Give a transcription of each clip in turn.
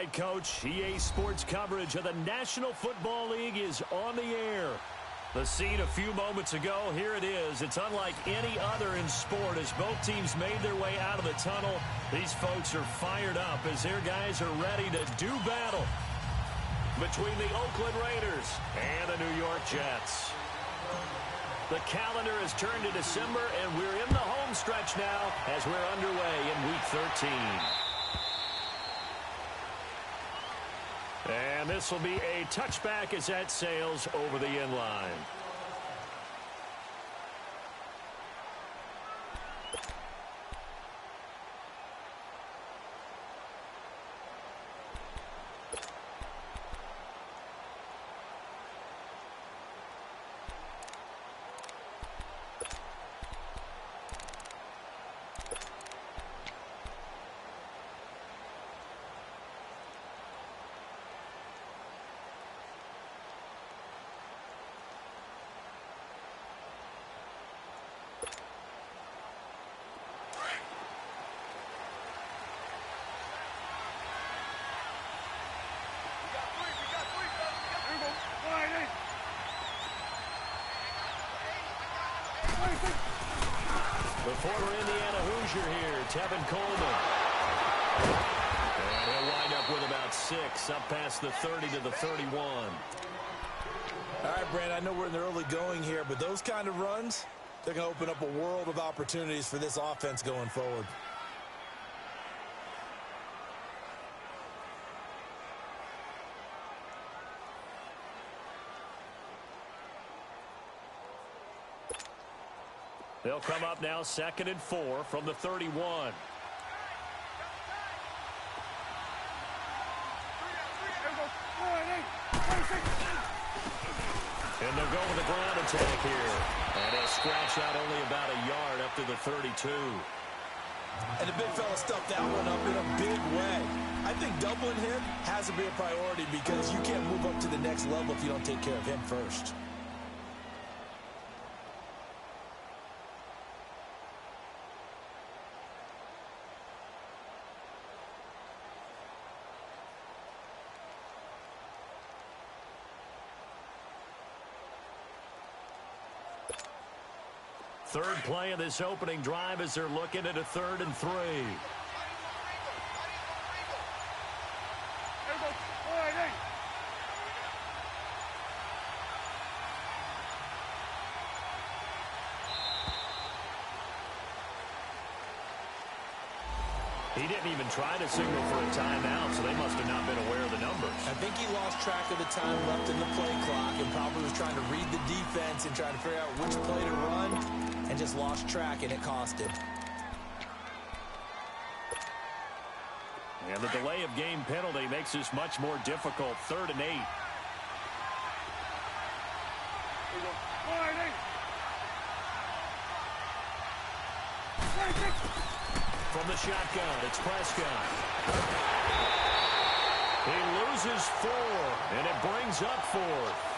right, Coach. EA Sports coverage of the National Football League is on the air. The scene a few moments ago, here it is. It's unlike any other in sport as both teams made their way out of the tunnel. These folks are fired up as their guys are ready to do battle between the Oakland Raiders and the New York Jets. The calendar has turned to December, and we're in the home stretch now as we're underway in Week 13. And this will be a touchback as that sails over the end line. The former Indiana Hoosier here, Tevin Coleman. And he'll wind up with about 6, up past the 30 to the 31. All right, Brandon, I know we're in the early going here, but those kind of runs, they're going to open up a world of opportunities for this offense going forward. They'll come up now 2nd and 4 from the 31. And they'll go with the ground attack here. And he'll scratch out only about a yard up to the 32. And the big fella stuffed that one up in a big way. I think doubling him has to be a priority because you can't move up to the next level if you don't take care of him first. Third play of this opening drive as they're looking at a 3rd and 3. He didn't even try to signal for a timeout, so they must have not been aware of the numbers. I think he lost track of the time left in the play clock and probably was trying to read the defense and trying to figure out which play to run and just lost track, and it cost him. And the delay of game penalty makes this much more difficult. 3rd and 8. From the shotgun, it's Prescott. He loses 4, and it brings up 4th.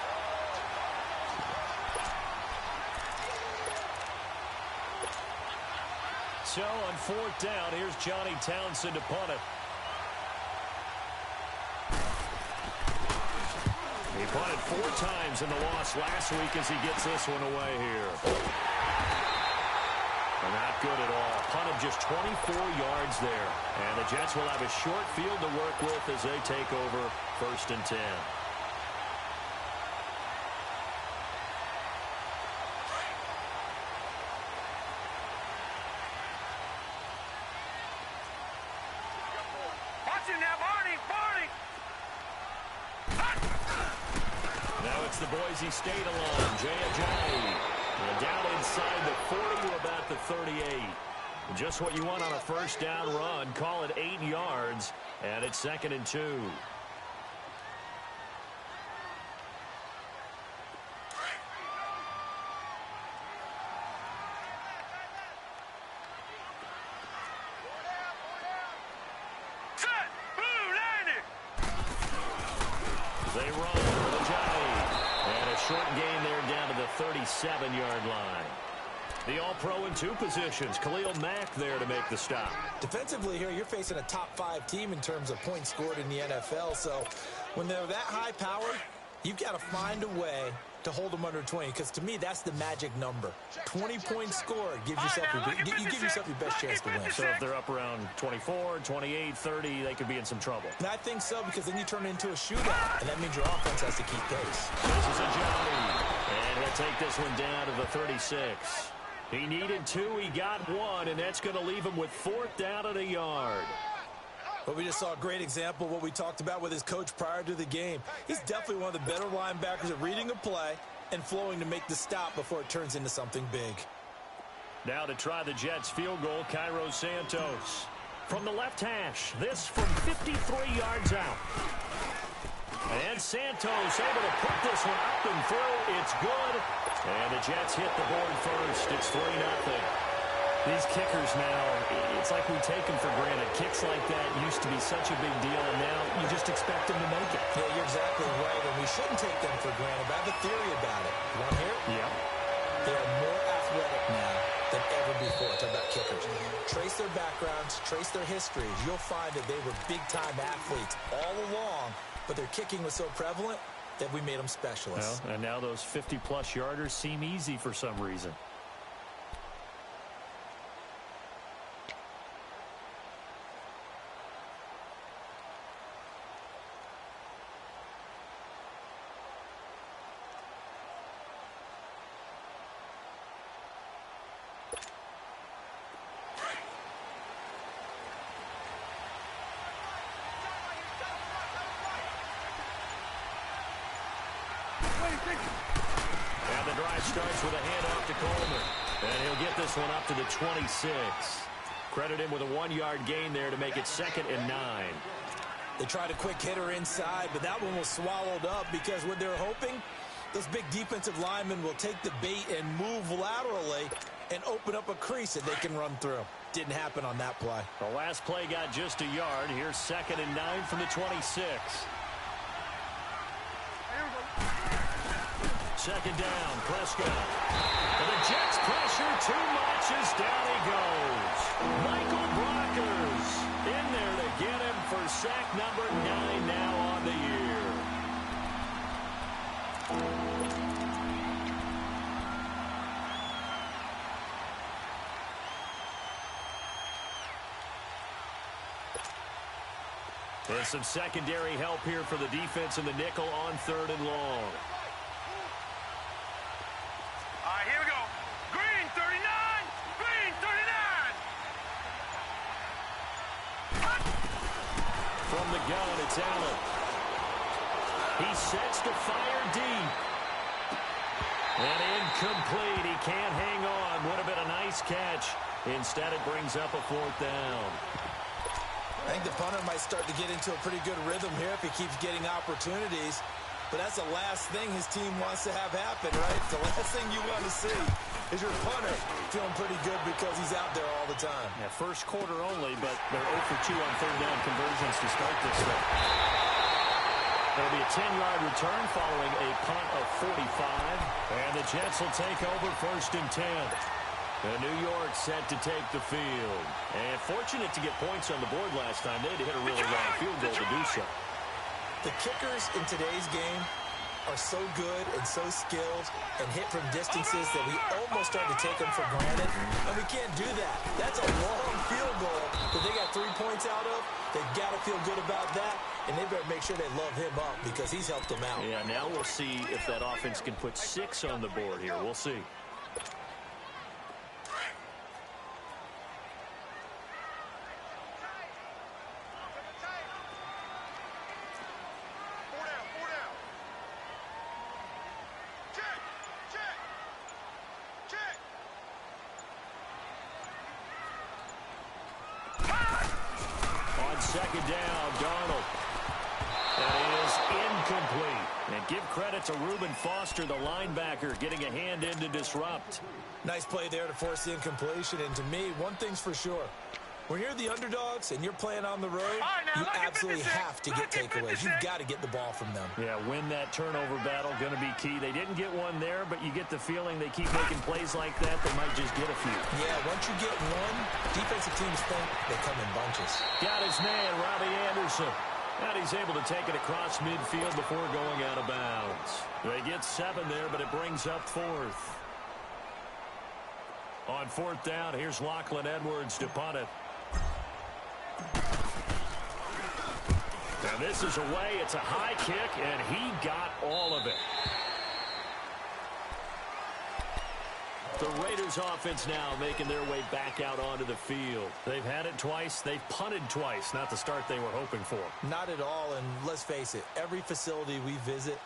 So on 4th down, here's Johnny Townsend to punt it. He punted 4 times in the loss last week as he gets this one away here. Not good at all. Punt of just 24 yards there. And the Jets will have a short field to work with as they take over 1st and 10. Now it's the Boise State alone. Jay. And down inside the 40 to about the 38. Just what you want on a 1st down run. Call it 8 yards. And it's 2nd and 2. They run for the Johnny. And a short gain there down to the 37-yard line. The All-Pro in 2 positions. Khalil Mack there to make the stop. Defensively here, you're facing a top-5 team in terms of points scored in the NFL. So when they're that high powered, you've got to find a way to hold them under 20, because to me, that's the magic number. 20 points scored gives yourself you give yourself your best chance to win. So if they're up around 24, 28, 30, they could be in some trouble. And I think so, because then you turn it into a shootout, and that means your offense has to keep pace. This is a Johnny, and he'll take this one down to the 36. He needed 2, he got 1, and that's going to leave him with 4th down at a yard. But we just saw a great example of what we talked about with his coach prior to the game. He's definitely one of the better linebackers at reading a play and flowing to make the stop before it turns into something big. Now to try the Jets field goal, Cairo Santos. From the left hash, this from 53 yards out. And Santos able to put this one up and through. It's good. And the Jets hit the board first. It's 3-0. These kickers now, it's like we take them for granted. Kicks like that used to be such a big deal, and now you just expect them to make it. Yeah, you're exactly right, and we shouldn't take them for granted. But I have a theory about it. You want to hear it? Yeah. They are more athletic now than ever before. Talk about kickers. Trace their backgrounds, trace their histories. You'll find that they were big-time athletes all along, but their kicking was so prevalent that we made them specialists. Well, and now those 50-plus yarders seem easy for some reason. And the drive starts with a handoff to Coleman. And he'll get this one up to the 26. Credit him with a 1-yard gain there to make it 2nd and 9. They tried a quick hitter inside, but that one was swallowed up because what they're hoping, those big defensive linemen will take the bait and move laterally and open up a crease that they can run through. Didn't happen on that play. The last play got just a yard. Here's 2nd and 9 from the 26. 2nd down, Prescott. And the Jets pressure too much as down he goes. Michael Brockers in there to get him for sack number 9 now on the year. There's some secondary help here for the defense in the nickel on 3rd and long. Here we go. Green 39. Green 39. From the gun, it's Allen. He sets to fire deep. And incomplete. He can't hang on. Would have been a nice catch. Instead, it brings up a 4th down. I think the punter might start to get into a pretty good rhythm here if he keeps getting opportunities. But that's the last thing his team wants to have happen, right? The last thing you want to see is your punter feeling pretty good because he's out there all the time. Yeah, first quarter only, but they're 0 for 2 on 3rd down conversions to start this thing. There'll be a 10-yard return following a punt of 45. And the Jets will take over 1st and 10. And New York set to take the field. And fortunate to get points on the board last time. They had to hit a really long field goal to do so. The kickers in today's game are so good and so skilled and hit from distances that we almost start to take them for granted. And we can't do that. That's a long field goal that they got 3 points out of. They've got to feel good about that. And they better make sure they love him up because he's helped them out. Yeah, now we'll see if that offense can put 6 on the board here. We'll see. On 2nd down, Darnold. That is incomplete. And give credit to Reuben Foster, the linebacker, getting a hand in to disrupt. Nice play there to force the incompletion. And to me, one thing's for sure. When you're the underdogs and you're playing on the road, you absolutely have to get takeaways. You've got to get the ball from them. Yeah, win that turnover battle, going to be key. They didn't get one there, but you get the feeling they keep making plays like that, they might just get a few. Yeah, once you get one, defensive teams think they come in bunches. Got his man, Robbie Anderson. And he's able to take it across midfield before going out of bounds. They get 7 there, but it brings up 4th. On 4th down, here's Lachlan Edwards to punt it. Now this is away. It's a high kick, and he got all of it. The Raiders offense now making their way back out onto the field. They've had it twice. They've punted twice. Not the start they were hoping for. Not at all, and let's face it, every facility we visit,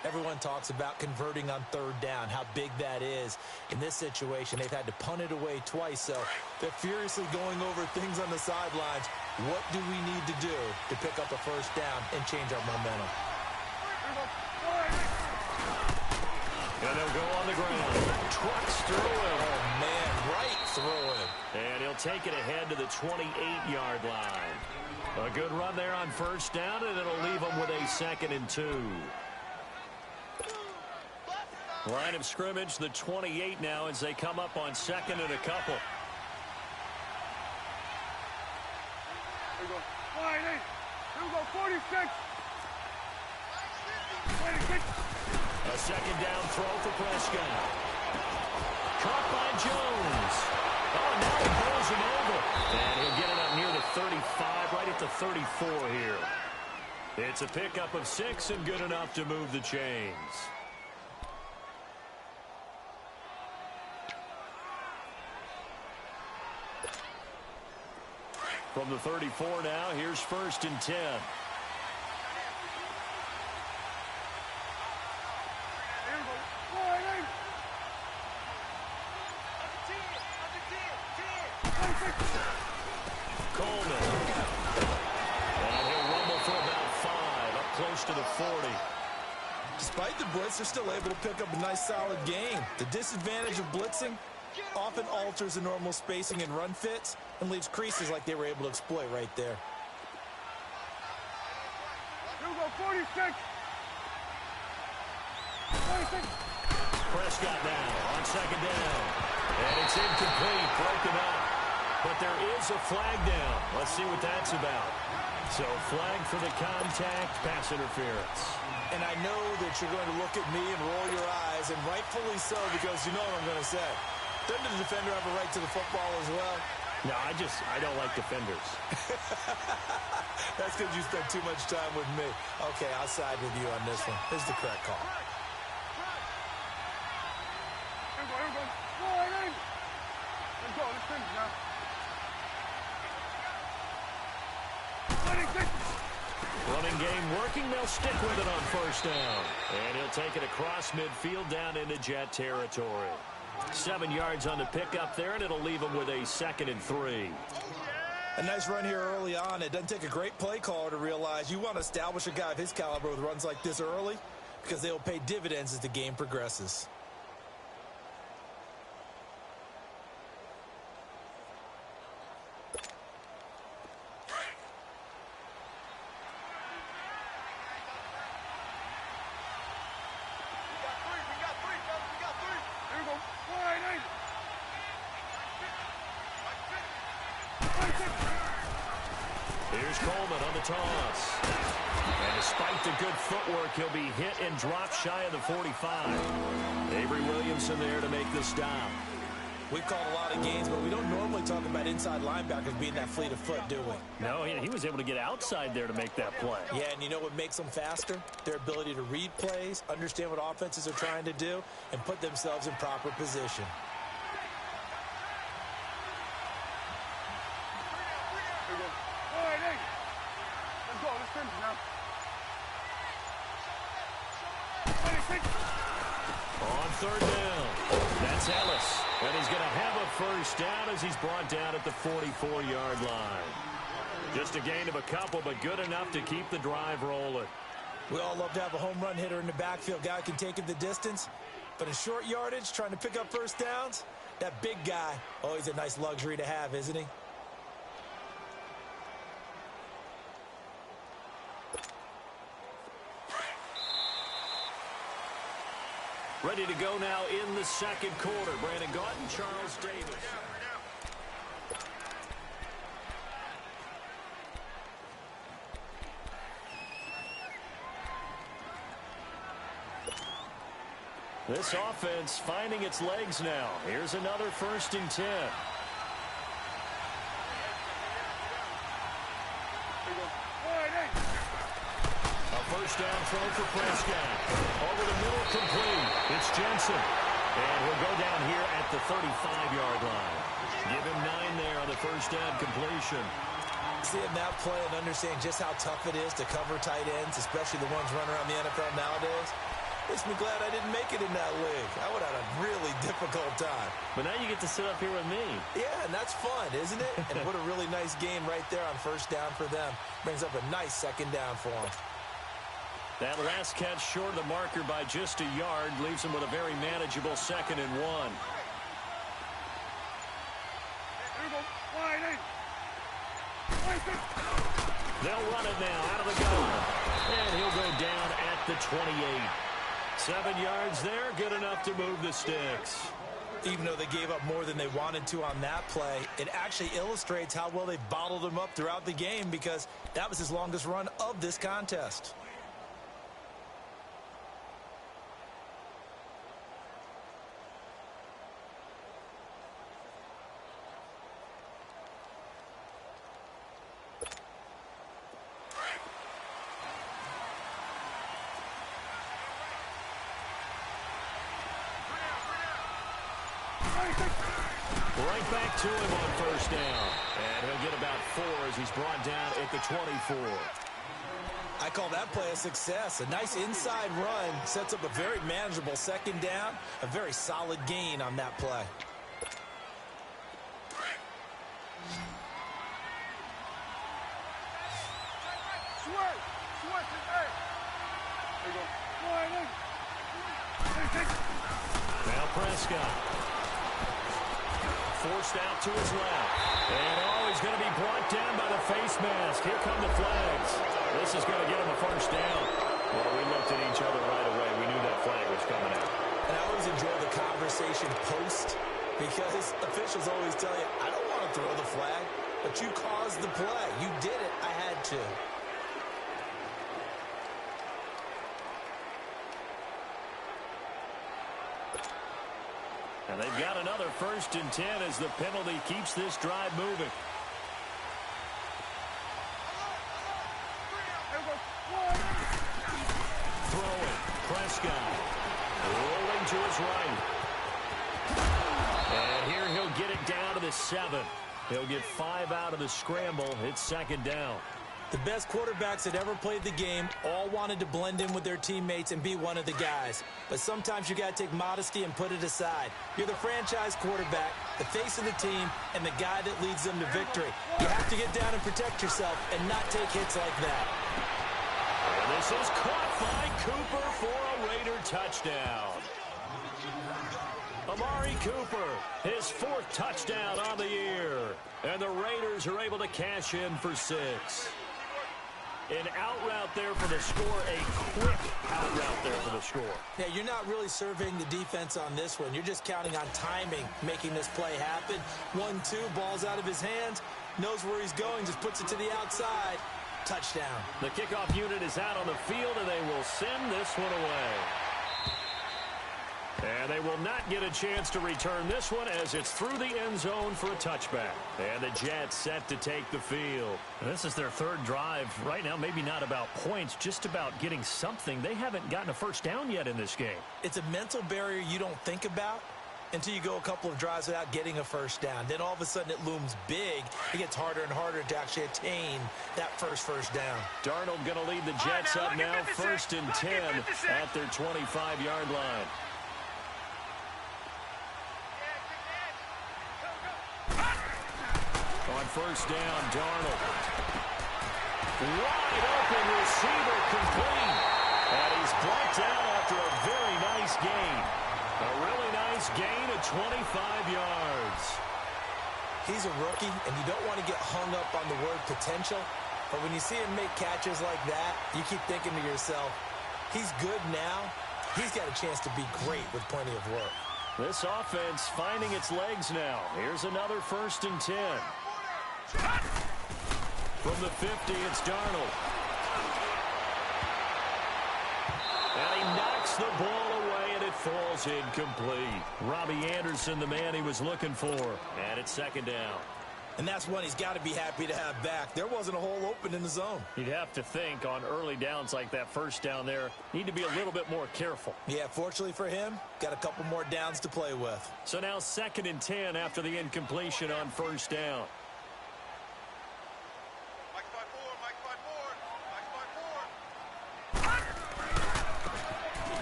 everyone talks about converting on 3rd down, how big that is. In this situation, they've had to punt it away twice, so they're furiously going over things on the sidelines. What do we need to do to pick up a 1st down and change our momentum? And they'll go on the ground. Trucks through him. Oh, man, right through him. And he'll take it ahead to the 28-yard line. A good run there on 1st down, and it'll leave them with a 2nd and 2. Line of scrimmage, the 28 now as they come up on 2nd and a couple. Here we go. 46. 26. A 2nd down throw for Prescott. Caught by Jones. Oh, now he pulls him over. And he'll get it up near the 35, right at the 34 here. It's a pickup of 6 and good enough to move the chains. From the 34 now, here's 1st and 10. Coleman. And he'll rumble for about 5, up close to the 40. Despite the blitz, they're still able to pick up a nice, solid game. The disadvantage of blitzing often alters the normal spacing and run fits and leaves creases like they were able to exploit right there. Here we go, 46. 46. Prescott now on 2nd down. And it's incomplete, broken up. But there is a flag down. Let's see what that's about. So flag for the contact, pass interference. And I know that you're going to look at me and roll your eyes, and rightfully so, because you know what I'm going to say. Doesn't the defender have a right to the football as well? No, I don't like defenders. That's because you spent too much time with me. Okay, I'll side with you on this one. This is the correct call. Here we go. Let's go. Let's finish now. 26. Running game working. They'll stick with it on 1st down. And he'll take it across midfield down into Jet territory. 7 yards on the pickup there, and it'll leave him with a 2nd and 3. A nice run here early on. It doesn't take a great play caller to realize you want to establish a guy of his caliber with runs like this early because they'll pay dividends as the game progresses. Here's Coleman on the toss. And despite the good footwork, he'll be hit and dropped shy of the 45. Avery Williamson there to make the stop. We've called a lot of games, but we don't normally talk about inside linebackers being that fleet of foot, do we? No, he was able to get outside there to make that play. Yeah, and you know what makes them faster? Their ability to read plays, understand what offenses are trying to do, and put themselves in proper position. Here we go. All right, hey. Let's go. Let's finish now. 26. On 3rd down. That's Ellis. And he's going to have a 1st down as he's brought down at the 44-yard line. Just a gain of a couple, but good enough to keep the drive rolling. We all love to have a home run hitter in the backfield. Guy can take it the distance. But in short yardage, trying to pick up 1st downs, that big guy, always a nice luxury to have, isn't he? Ready to go now in the second quarter. Brandon Gaudin, Charles Davis. This offense finding its legs now. Here's another 1st and 10. A first down throw for Prescott. Over the middle, complete. It's Jensen. And he'll go down here at the 35-yard line. Give him 9 there on the first down completion. Seeing that play and understanding just how tough it is to cover tight ends, especially the ones running around the NFL nowadays, makes me glad I didn't make it in that league. I would have had a really difficult time. But now you get to sit up here with me. Yeah, and that's fun, isn't it? And what a really nice game right there on first down for them. Brings up a nice second down for them. That last catch short of the marker by just a yard leaves them with a very manageable 2nd and 1. They'll run it now out of the gun. And he'll go down at the 28. 7 yards there, good enough to move the sticks. Even though they gave up more than they wanted to on that play, it actually illustrates how well they bottled them up throughout the game, because that was his longest run of this contest. Right back to him on first down. And he'll get about 4 as he's brought down at the 24. I call that play a success. A nice inside run sets up a very manageable 2nd down. A very solid gain on that play. Now Prescott. Forced out to his left. And he's going to be brought down by the face mask. Here come the flags. This is going to get him a first down. Well, we looked at each other right away. We knew that flag was coming out. And I always enjoy the conversation post, because officials always tell you, I don't want to throw the flag, but you caused the play. You did it. I had to. And they've got another 1st and 10 as the penalty keeps this drive moving. Throwing. Prescott. Rolling to his right. And here he'll get it down to the 7. He'll get 5 out of the scramble. It's 2nd down. The best quarterbacks that ever played the game all wanted to blend in with their teammates and be one of the guys. But sometimes you got to take modesty and put it aside. You're the franchise quarterback, the face of the team, and the guy that leads them to victory. You have to get down and protect yourself and not take hits like that. And this is caught by Cooper for a Raider touchdown. Amari Cooper, his 4th touchdown on the year. And the Raiders are able to cash in for 6. An out route there for the score, a quick out route there for the score. Yeah, you're not really surveying the defense on this one. You're just counting on timing, making this play happen. 1-2, ball's out of his hands, knows where he's going, just puts it to the outside. Touchdown. The kickoff unit is out on the field, and they will send this one away. And they will not get a chance to return this one as it's through the end zone for a touchback. And the Jets set to take the field. This is their 3rd drive. Right now, maybe not about points, just about getting something. They haven't gotten a first down yet in this game. It's a mental barrier you don't think about until you go a couple of drives without getting a first down. Then all of a sudden it looms big. It gets harder and harder to actually attain that first down. Darnold going to lead the Jets up now, 1st and 10 at their 25-yard line. On first down, Darnold. Wide open receiver complete. And he's brought down after a very nice gain. A really nice gain of 25 yards. He's a rookie, and you don't want to get hung up on the word potential. But when you see him make catches like that, you keep thinking to yourself, he's good now. he's got a chance to be great with plenty of work. This offense finding its legs now. Here's another 1st and 10. From the 50, it's Darnold. And he knocks the ball away, and it falls incomplete. Robbie Anderson, the man he was looking for. And it's 2nd down. And that's one he's got to be happy to have back. There wasn't a hole open in the zone. You'd have to think on early downs like that 1st down there, need to be a little bit more careful. Yeah, fortunately for him, got a couple more downs to play with. So now 2nd and 10 after the incompletion on 1st down.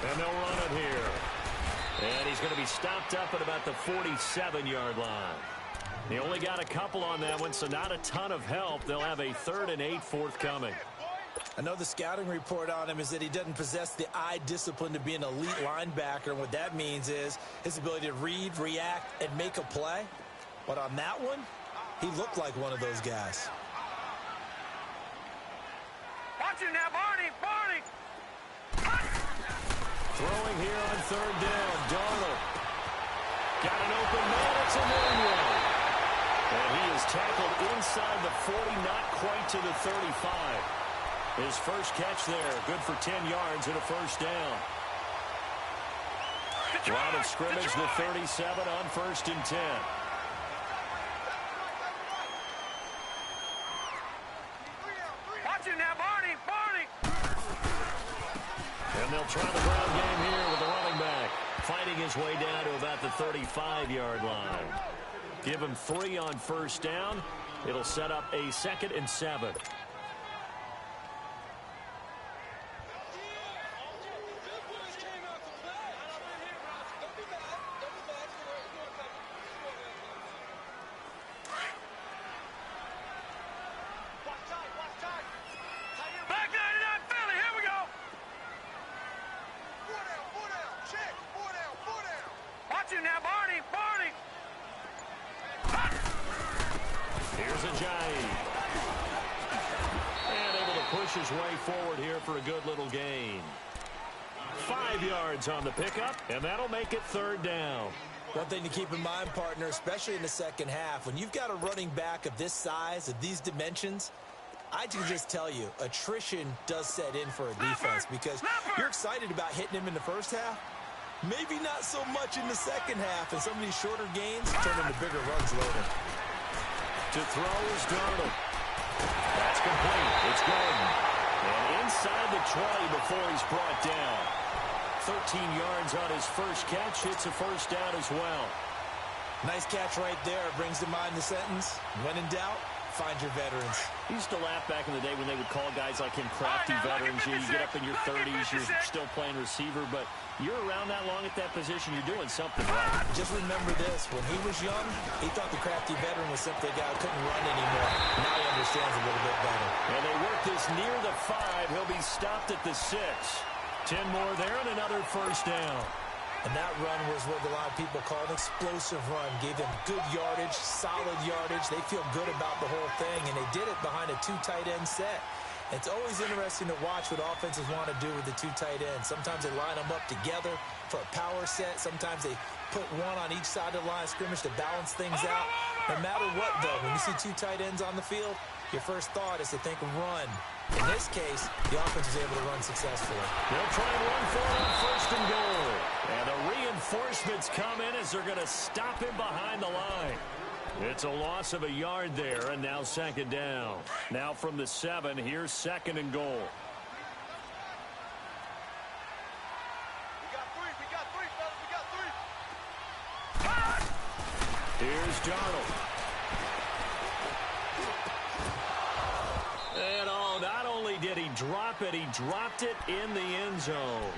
And they'll run it here. And he's going to be stopped up at about the 47-yard line. They only got a couple on that one, so not a ton of help. They'll have a 3rd and 8 forthcoming. I know the scouting report on him is that he doesn't possess the eye discipline to be an elite linebacker. And what that means is his ability to read, react, and make a play. But on that one, he looked like one of those guys. Watch it now, Barney! Barney! Throwing here on 3rd down, Darnold. Got an open man, it's a one-way. And he is tackled inside the 40, not quite to the 35. His first catch there, good for 10 yards and a 1st down. Line of scrimmage, the 37 on 1st and 10. Watch it now, Barney! Barney! And they'll try the ground game here with the running back, fighting his way down to about the 35-yard line. Give him 3 on 1st down. It'll set up a 2nd and 7. Back 99, Philly, here we go! Watch it now, Barney! Barney! Here's Ajayi. And able to push his way forward here for a good little gain. 5 yards on the pickup, and that'll make it 3rd down. One thing to keep in mind, partner, especially in the second half, when you've got a running back of this size, of these dimensions, I can just tell you, attrition does set in for a defense because you're excited about hitting him in the first half. Maybe not so much in the second half, and some of these shorter gains turn into bigger runs later. To throw is Darnold. That's complete. It's Gordon. And inside the 20 before he's brought down. 13 yards on his first catch. It's a 1st down as well. Nice catch right there. Brings to mind the sentence, when in doubt, find your veterans. I used to laugh back in the day when they would call guys like him crafty veterans. You get up in your 30s, you're still playing receiver, but you're around that long at that position, you're doing something right. Just remember this. When he was young, he thought the crafty veteran was simply a guy who couldn't run anymore. Now he understands a little bit better. And they work this near the 5. He'll be stopped at the 6. 10 more there and another 1st down. And that run was what a lot of people call an explosive run. Gave them good yardage, solid yardage. They feel good about the whole thing, and they did it behind a 2 tight end set. It's always interesting to watch what offenses want to do with the 2 tight ends. Sometimes they line them up together for a power set. Sometimes they put one on each side of the line of scrimmage to balance things out. No matter what, though, when you see 2 tight ends on the field, your first thought is to think run. In this case, the offense was able to run successfully. They'll try and run for it on 1st and goal. And the reinforcements come in as they're going to stop him behind the line. It's a loss of a yard there, and now 2nd down. Now from the 7, here's 2nd and goal. We got 3, fellas, we got 3. Here's Darnold. And not only did he drop it, he dropped it in the end zone.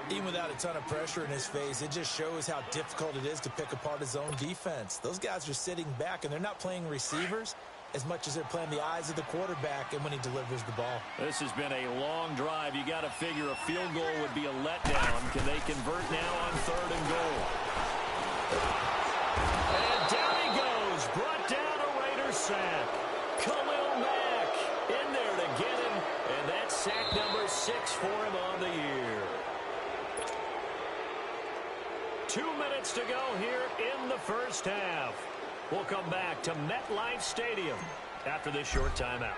Even without a ton of pressure in his face, it just shows how difficult it is to pick apart his own defense. Those guys are sitting back, and they're not playing receivers as much as they're playing the eyes of the quarterback and when he delivers the ball. This has been a long drive. You got to figure a field goal would be a letdown. Can they convert now on 3rd and goal? And down he goes. Brought down a Raider sack. Khalil Mack in there to get him. And that's sack number 6 for him on the year. first half. We'll come back to MetLife Stadium after this short timeout.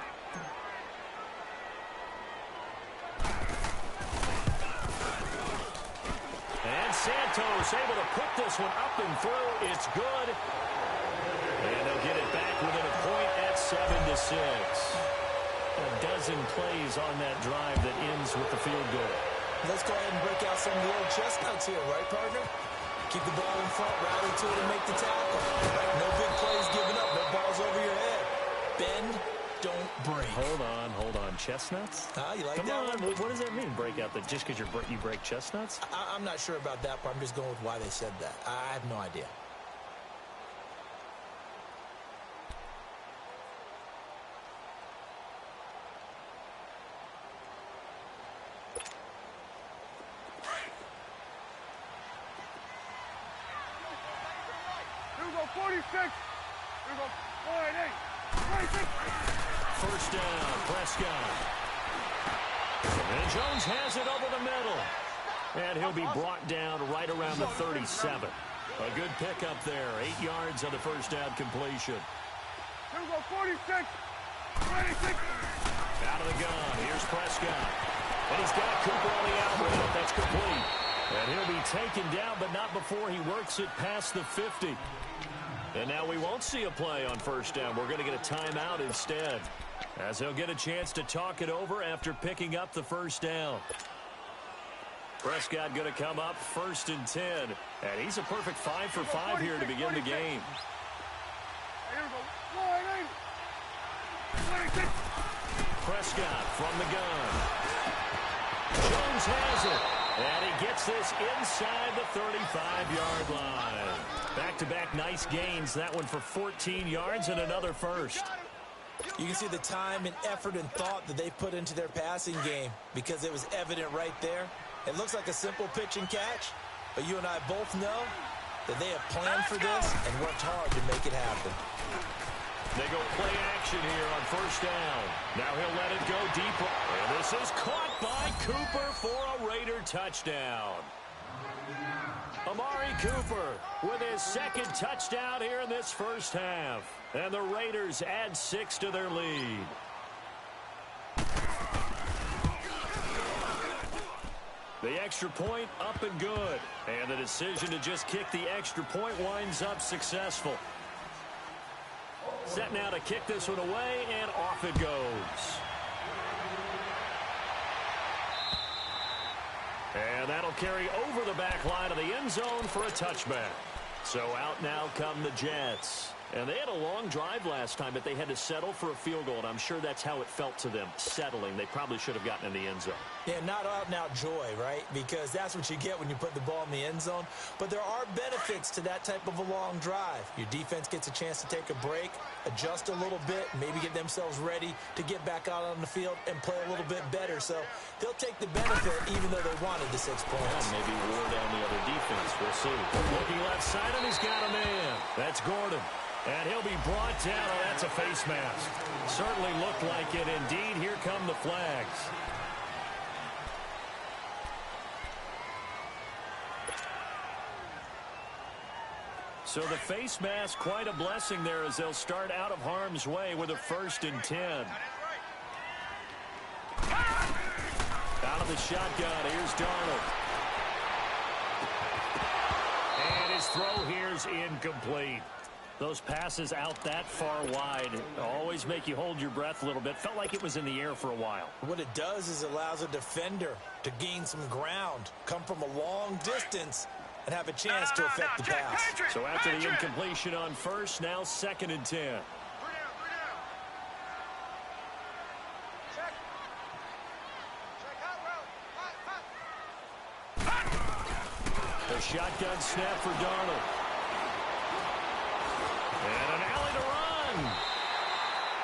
And Santos able to put this one up and through. It's good. And they'll get it back within a point at 7-6. A dozen plays on that drive that ends with the field goal. Let's go ahead and break out some of the old chestnuts here, right, partner? Keep the ball in front, rally to it, and make the tackle. No big plays given up, no balls over your head. Bend, don't break. Hold on. Chestnuts? You like Come that on. one? What does that mean, break out? That just because you break chestnuts? I'm not sure about that part. I'm just going with why they said that. I have no idea. Here we go, 46. Here we go, 48. 26. First down, Prescott. And Jones has it over the middle. And he'll be brought down right around the 37. A good pickup there. 8 yards on the first down completion. Here we go, 46. 26. Out of the gun. Here's Prescott. And he's got Cooper on the out route. That's complete. And he'll be taken down, but not before he works it past the 50. And now we won't see a play on first down. We're going to get a timeout instead, as he'll get a chance to talk it over after picking up the first down. Prescott going to come up 1st and 10. And he's a perfect 5 for 5 here to begin the game. Here we go, 48. 26. Prescott from the gun. Jones has it. And he gets this inside the 35-yard line. Back-to-back nice gains. That one for 14 yards and another first. You can see the time and effort and thought that they put into their passing game because it was evident right there. It looks like a simple pitch and catch, but you and I both know that they have planned for this and worked hard to make it happen. They go play action here on first down. Now he'll let it go deeper. And this is caught by Cooper for a Raider touchdown. Amari Cooper with his second touchdown here in this first half. And the Raiders add 6 to their lead. The extra point up and good. And the decision to just kick the extra point winds up successful. Set now to kick this one away, and off it goes. And that'll carry over the back line of the end zone for a touchback. So out now come the Jets. And they had a long drive last time, but they had to settle for a field goal, and I'm sure that's how it felt to them, settling. They probably should have gotten in the end zone. Yeah, not out-and-out joy, right? Because that's what you get when you put the ball in the end zone. But there are benefits to that type of a long drive. Your defense gets a chance to take a break, adjust a little bit, maybe get themselves ready to get back out on the field and play a little bit better. So they'll take the benefit even though they wanted the 6 points. Yeah, maybe wore down the other defense. We'll see. Looking left side, and he's got a man. That's Gordon. And he'll be brought down. Oh, that's a face mask. Certainly looked like it. Indeed, here come the flags. So the face mask, quite a blessing there as they'll start out of harm's way with a 1st and 10. Out of the shotgun, here's Darnold. And his throw here's incomplete. Those passes out that far wide always make you hold your breath a little bit. Felt like it was in the air for a while. What it does is it allows a defender to gain some ground, come from a long distance, and have a chance to affect the pass. So after the incompletion on first, now 2nd and 10. The shotgun snap for Darnold. And an alley to run.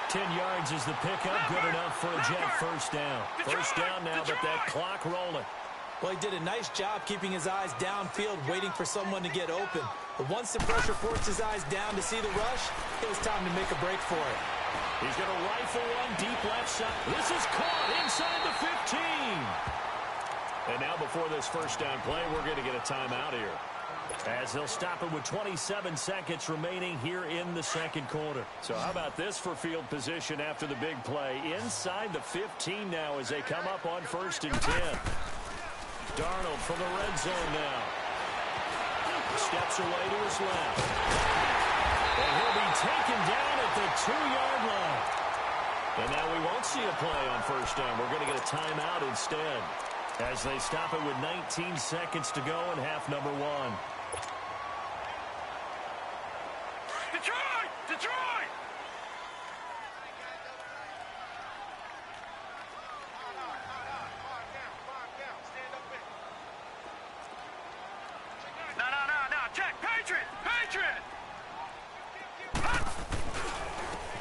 10 yards is the pickup. Good enough for a Jet first down. First down now, but that clock rolling. Well, he did a nice job keeping his eyes downfield, waiting for someone to get open. But once the pressure forced his eyes down to see the rush, it was time to make a break for it. He's going to rifle one deep left side. This is caught inside the 15. And now before this first down play, we're going to get a timeout here. As they'll stop it with 27 seconds remaining here in the second quarter. So how about this for field position after the big play? Inside the 15 now as they come up on 1st and 10. Darnold from the red zone now. Steps away to his left. And he'll be taken down at the 2-yard line. And now we won't see a play on 1st down. We're going to get a timeout instead. As they stop it with 19 seconds to go in half number 1. Detroit! Detroit! No. Check. Patriot! Patriot!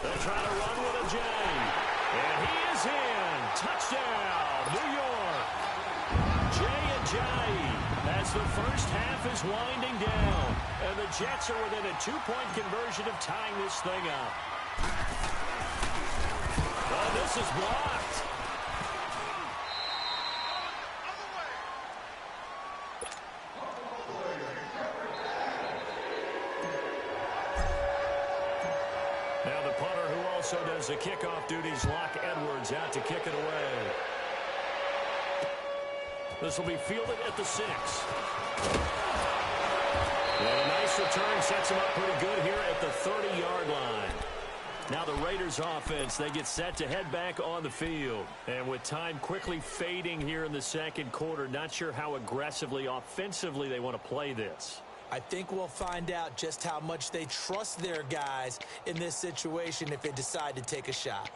They'll try to run with a J. And he is in. Touchdown, New York. Jay as the first half is winding down. And the Jets are within a 2-point conversion of tying this thing up. Oh, this is blocked. Now the punter who also does the kickoff duties, Locke Edwards, out to kick it away. This will be fielded at the 6. And a nice return sets him up pretty good here at the 30-yard line. Now the Raiders offense, they get set to head back on the field. And with time quickly fading here in the second quarter, not sure how aggressively, offensively they want to play this. I think we'll find out just how much they trust their guys in this situation if they decide to take a shot.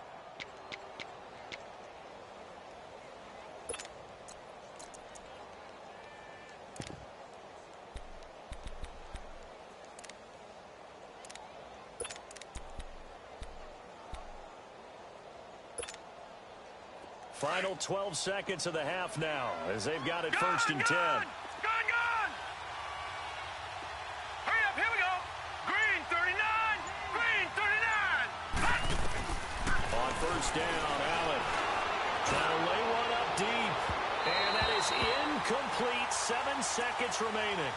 Final 12 seconds of the half now as they've got it 1st and 10. Gone! Hurry up, here we go! Green 39! Green 39! On 1st down, Allen trying to lay one up deep. And that is incomplete. 7 seconds remaining.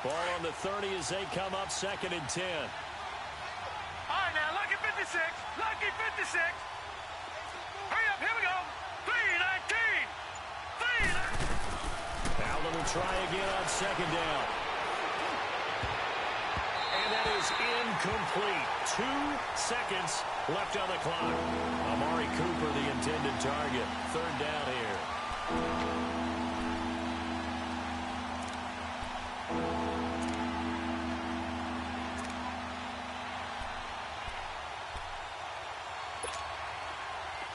Ball on the 30 as they come up 2nd and 10. All right, now, lucky 56. Lucky 56. Hurry up, here we go. 3-19. Allen will try again on 2nd down. And that is incomplete. 2 seconds left on the clock. Amari Cooper, the intended target. 3rd down here.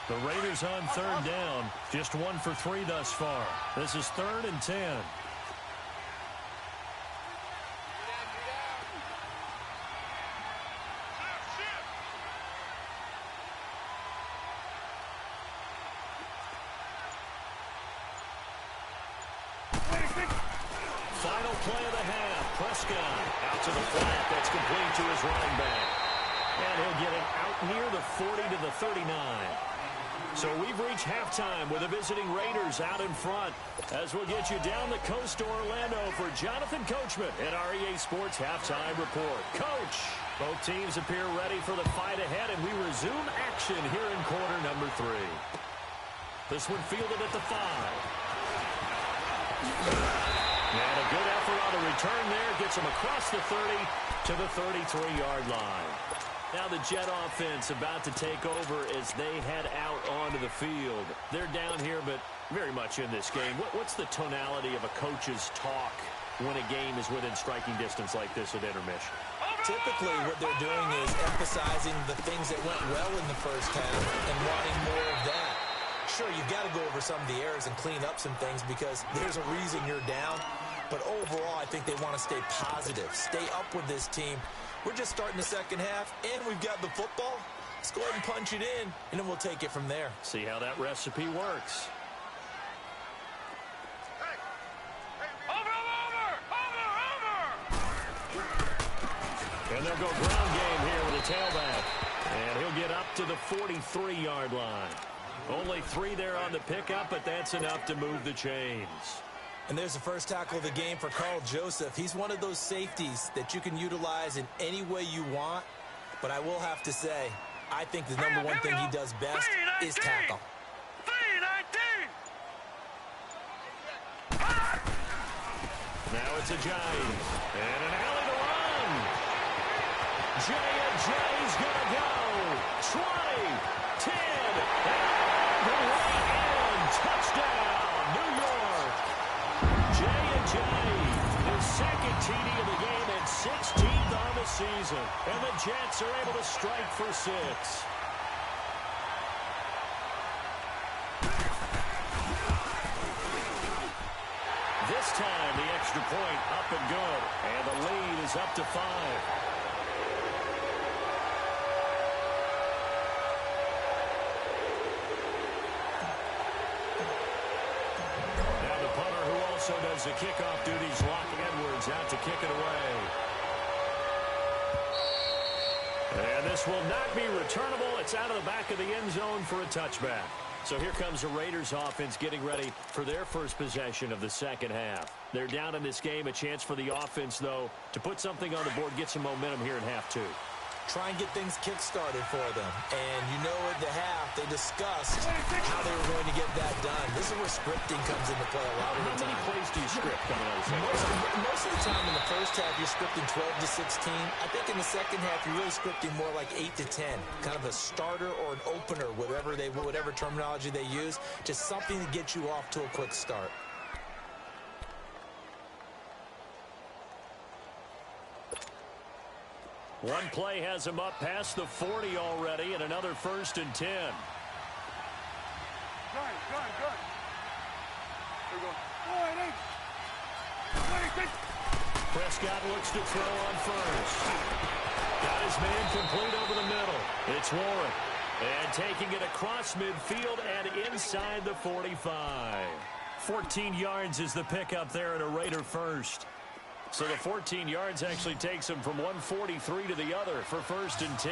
The Raiders on 3rd down. Just 1 for 3 thus far. This is 3rd and 10. Final play of the half. Prescott out to the flat. That's complete to his running back. And he'll get it out near the 40 to the 39. So we've reached halftime with the visiting Raiders out in front. As we'll get you down the coast to Orlando for Jonathan Coachman at our EA Sports Halftime Report. Coach, both teams appear ready for the fight ahead, and we resume action here in quarter number 3. This one fielded at the 5. And a good effort on the return there. Gets him across the 30 to the 33-yard line. Now the Jet offense about to take over as they head out onto the field. They're down here, but very much in this game. What's the tonality of a coach's talk when a game is within striking distance like this at intermission? Typically, what they're doing is emphasizing the things that went well in the first half and wanting more of that. Sure, you've got to go over some of the errors and clean up some things because there's a reason you're down. But overall, I think they want to stay positive, stay up with this team. We're just starting the second half, and we've got the football. Let's go ahead and punch it in, and then we'll take it from there. See how that recipe works. And they'll go ground game here with a tailback. And he'll get up to the 43-yard line. Only 3 there on the pickup, but that's enough to move the chains. And there's the first tackle of the game for Carl Joseph. He's one of those safeties that you can utilize in any way you want. But I will have to say, I think the number one thing he does best is tackle. 3-19. Now it's a Giant. And an alley to run. Jay's going to go. 20, 10, and the way in. Touchdown, New York. J, his second TD of the game and 16th on the season. And the Jets are able to strike for 6. This time, the extra point up and good. And the lead is up to 5. Now the punter, who also does the kickoff duties, Locke Edwards, out to kick it away. And this will not be returnable. It's out of the back of the end zone for a touchback. So here comes the Raiders offense getting ready for their first possession of the second half. They're down in this game. A chance for the offense, though, to put something on the board, get some momentum here in half 2. Try and get things kick-started for them. And you know at the half, they discussed how they were going to get that done. This is where scripting comes into play a lot of the time. How many plays do you script coming out of the second half? Most of the time in the first half, you're scripting 12 to 16. I think in the second half, you're really scripting more like 8 to 10. Kind of a starter or an opener, whatever terminology they use. Just something to get you off to a quick start. One play has him up past the 40 already, and another 1st and 10. Good. Here we go. 26. Prescott looks to throw on first. Got his man complete over the middle. It's Warren. And taking it across midfield and inside the 45. 14 yards is the pickup there at a Raider first. So the 14 yards actually takes him from 143 to the other for 1st and 10.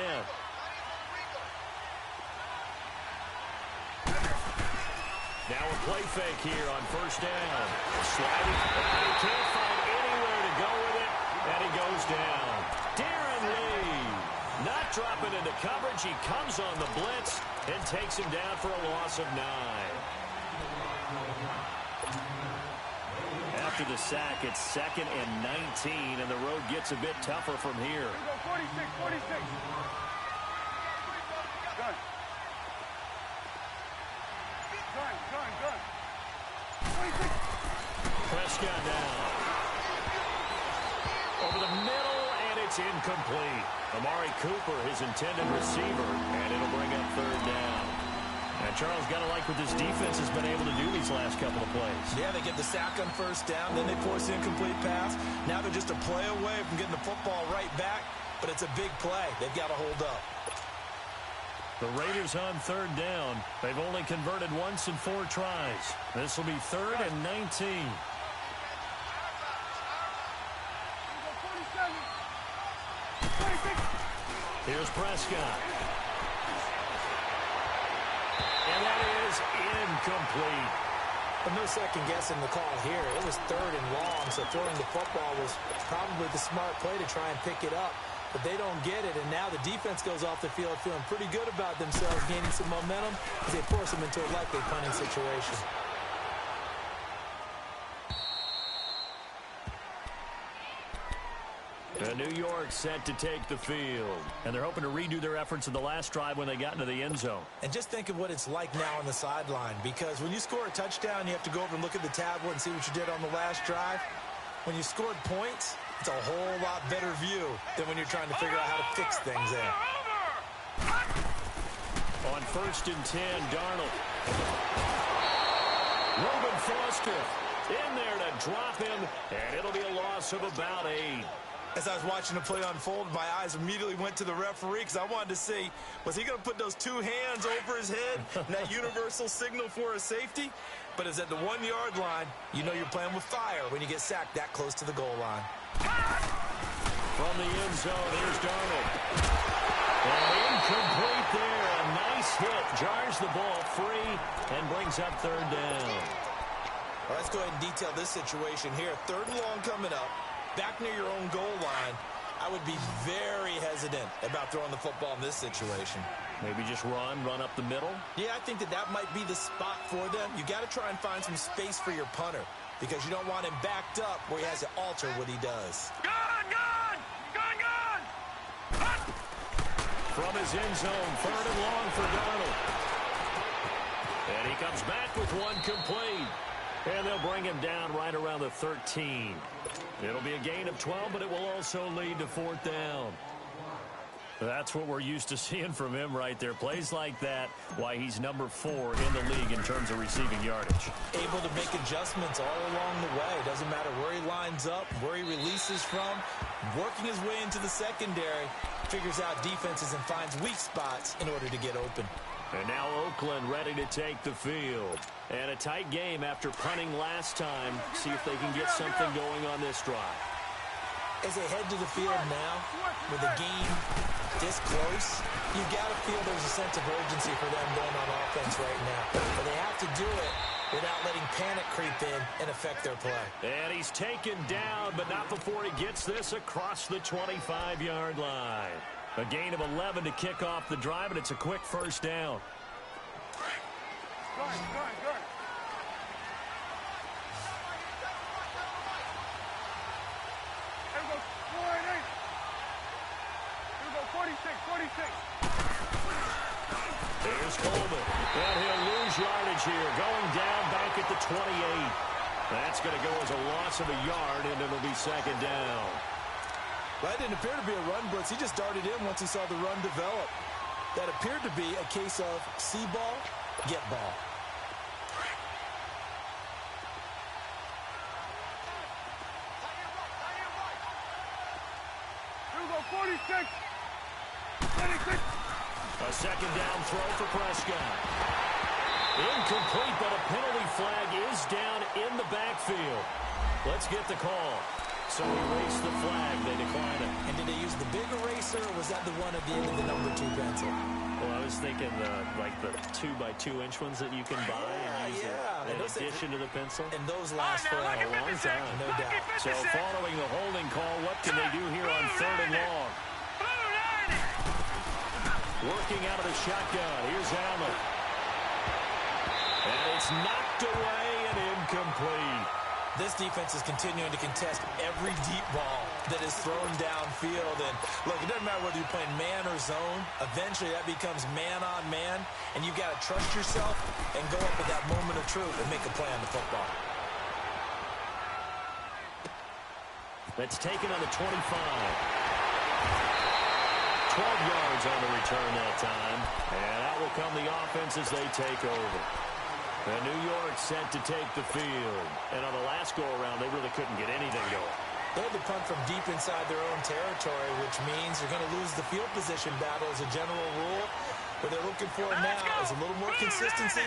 Now a play fake here on 1st down. Sliding. He can't find anywhere to go with it, and he goes down. Darren Lee not dropping into coverage. He comes on the blitz and takes him down for a loss of 9. After the sack, it's 2nd and 19, and the road gets a bit tougher from here. 46. Good. Good. 26. Prescott down. Over the middle, and it's incomplete. Amari Cooper, his intended receiver, and it'll bring up 3rd down. And Charles, got to like what this defense has been able to do these last couple of plays. Yeah, they get the sack on 1st down, then they force the incomplete pass. Now they're just a play away from getting the football right back, but it's a big play. They've got to hold up. The Raiders on 3rd down. They've only converted once in 4 tries. This will be 3rd and 19. Here's Prescott. And that is incomplete. But no second guessing the call here. It was 3rd and long, so throwing the football was probably the smart play to try and pick it up. But they don't get it, and now the defense goes off the field feeling pretty good about themselves, gaining some momentum as they force them into a likely punting situation. New York set to take the field. And they're hoping to redo their efforts in the last drive when they got into the end zone. And just think of what it's like now on the sideline, because when you score a touchdown, you have to go over and look at the tablet and see what you did on the last drive. When you scored points, it's a whole lot better view than when you're trying to figure out how to fix things there. On 1st and 10, Darnold. Reuben Foster in there to drop him, and it'll be a loss of about 8. As I was watching the play unfold, my eyes immediately went to the referee because I wanted to see, was he going to put those two hands over his head and that universal signal for a safety? But it's at the 1 yard line. You know you're playing with fire when you get sacked that close to the goal line. From the end zone, here's Darnold. And incomplete there. A nice hit. Jars the ball free and brings up third down. All right, let's go ahead and detail this situation here. 3rd and long coming up. Back near your own goal line. I would be very hesitant about throwing the football in this situation. Maybe just run up the middle? Yeah, I think that might be the spot for them. You got to try and find some space for your punter because you don't want him backed up where he has to alter what he does. Gone! From his end zone, 3rd and long for Darnold. And he comes back with one complete. And they'll bring him down right around the 13. It'll be a gain of 12, but it will also lead to 4th down. That's what we're used to seeing from him right there. Plays like that, why he's number 4 in the league in terms of receiving yardage. Able to make adjustments all along the way. Doesn't matter where he lines up, where he releases from. Working his way into the secondary, figures out defenses and finds weak spots in order to get open. And now Oakland ready to take the field. And a tight game after punting last time. See if they can get something going on this drive. As they head to the field now, with the game this close, you've got to feel there's a sense of urgency for them going on offense right now. But they have to do it without letting panic creep in and affect their play. And he's taken down, but not before he gets this across the 25-yard line. A gain of 11 to kick off the drive, and it's a quick first down. Good. Here we go, 46. There's Coleman. And he'll lose yardage here. Going down back at the 28. That's going to go as a loss of a yard, and it'll be 2nd down. Well, that didn't appear to be a run blitz. He just darted in once he saw the run develop. That appeared to be a case of see ball, get ball. Here we go, 46. A 2nd down throw for Prescott. Incomplete, but a penalty flag is down in the backfield. Let's get the call. So erase the flag. They decline it. And did they use the big eraser, or was that the one at the end of the number 2 pencil? Well, I was thinking like the 2x2-inch ones that you can buy and use in addition to the pencil. And those last for a long time, no doubt. So following the holding call, what can they do here on 3rd and long? Working out of the shotgun. Here's Allen. And it's knocked away and incomplete. This defense is continuing to contest every deep ball that is thrown downfield. And look, it doesn't matter whether you're playing man or zone. Eventually, that becomes man on man. And you've got to trust yourself and go up at that moment of truth and make a play on the football. That's taken on the 25. 12 yards on the return that time. And out will come the offense as they take over. And New York set to take the field. And on the last go-around, they really couldn't get anything going. They had to punt from deep inside their own territory, which means they're going to lose the field position battle as a general rule. What they're looking for now is a little more consistency,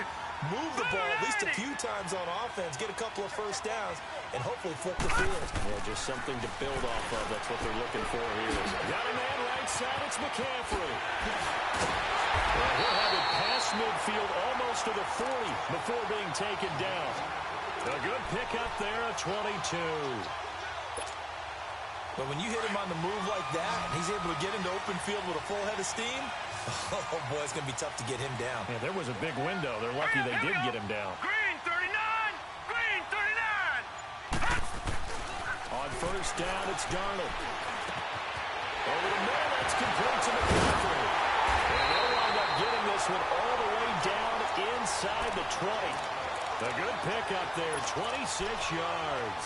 move the ball at least a few times on offense, get a couple of first downs, and hopefully flip the field. Yeah, just something to build off of. That's what they're looking for here. Got a man right side. It's McCaffrey. Well, he'll have it past midfield almost to the 40 before being taken down. A good pickup there, a 22. But when you hit him on the move like that, and he's able to get into open field with a full head of steam, oh boy, it's going to be tough to get him down. Yeah, there was a big window. They're lucky they did get him down. Green 39! Green 39! On first down, it's Darnold. Over the middle, it's complete to McCaffrey. And they'll wind up getting this one all the way down inside the 20. A good pickup there, 26 yards.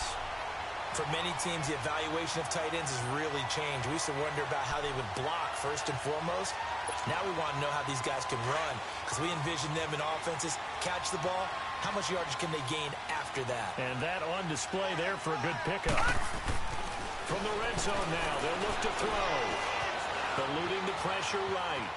For many teams, the evaluation of tight ends has really changed. We used to wonder about how they would block first and foremost. Now we want to know how these guys can run because we envision them in offenses, catch the ball. How much yardage can they gain after that? And that on display there for a good pickup. From the red zone now, they'll look to throw. Eluding the pressure right.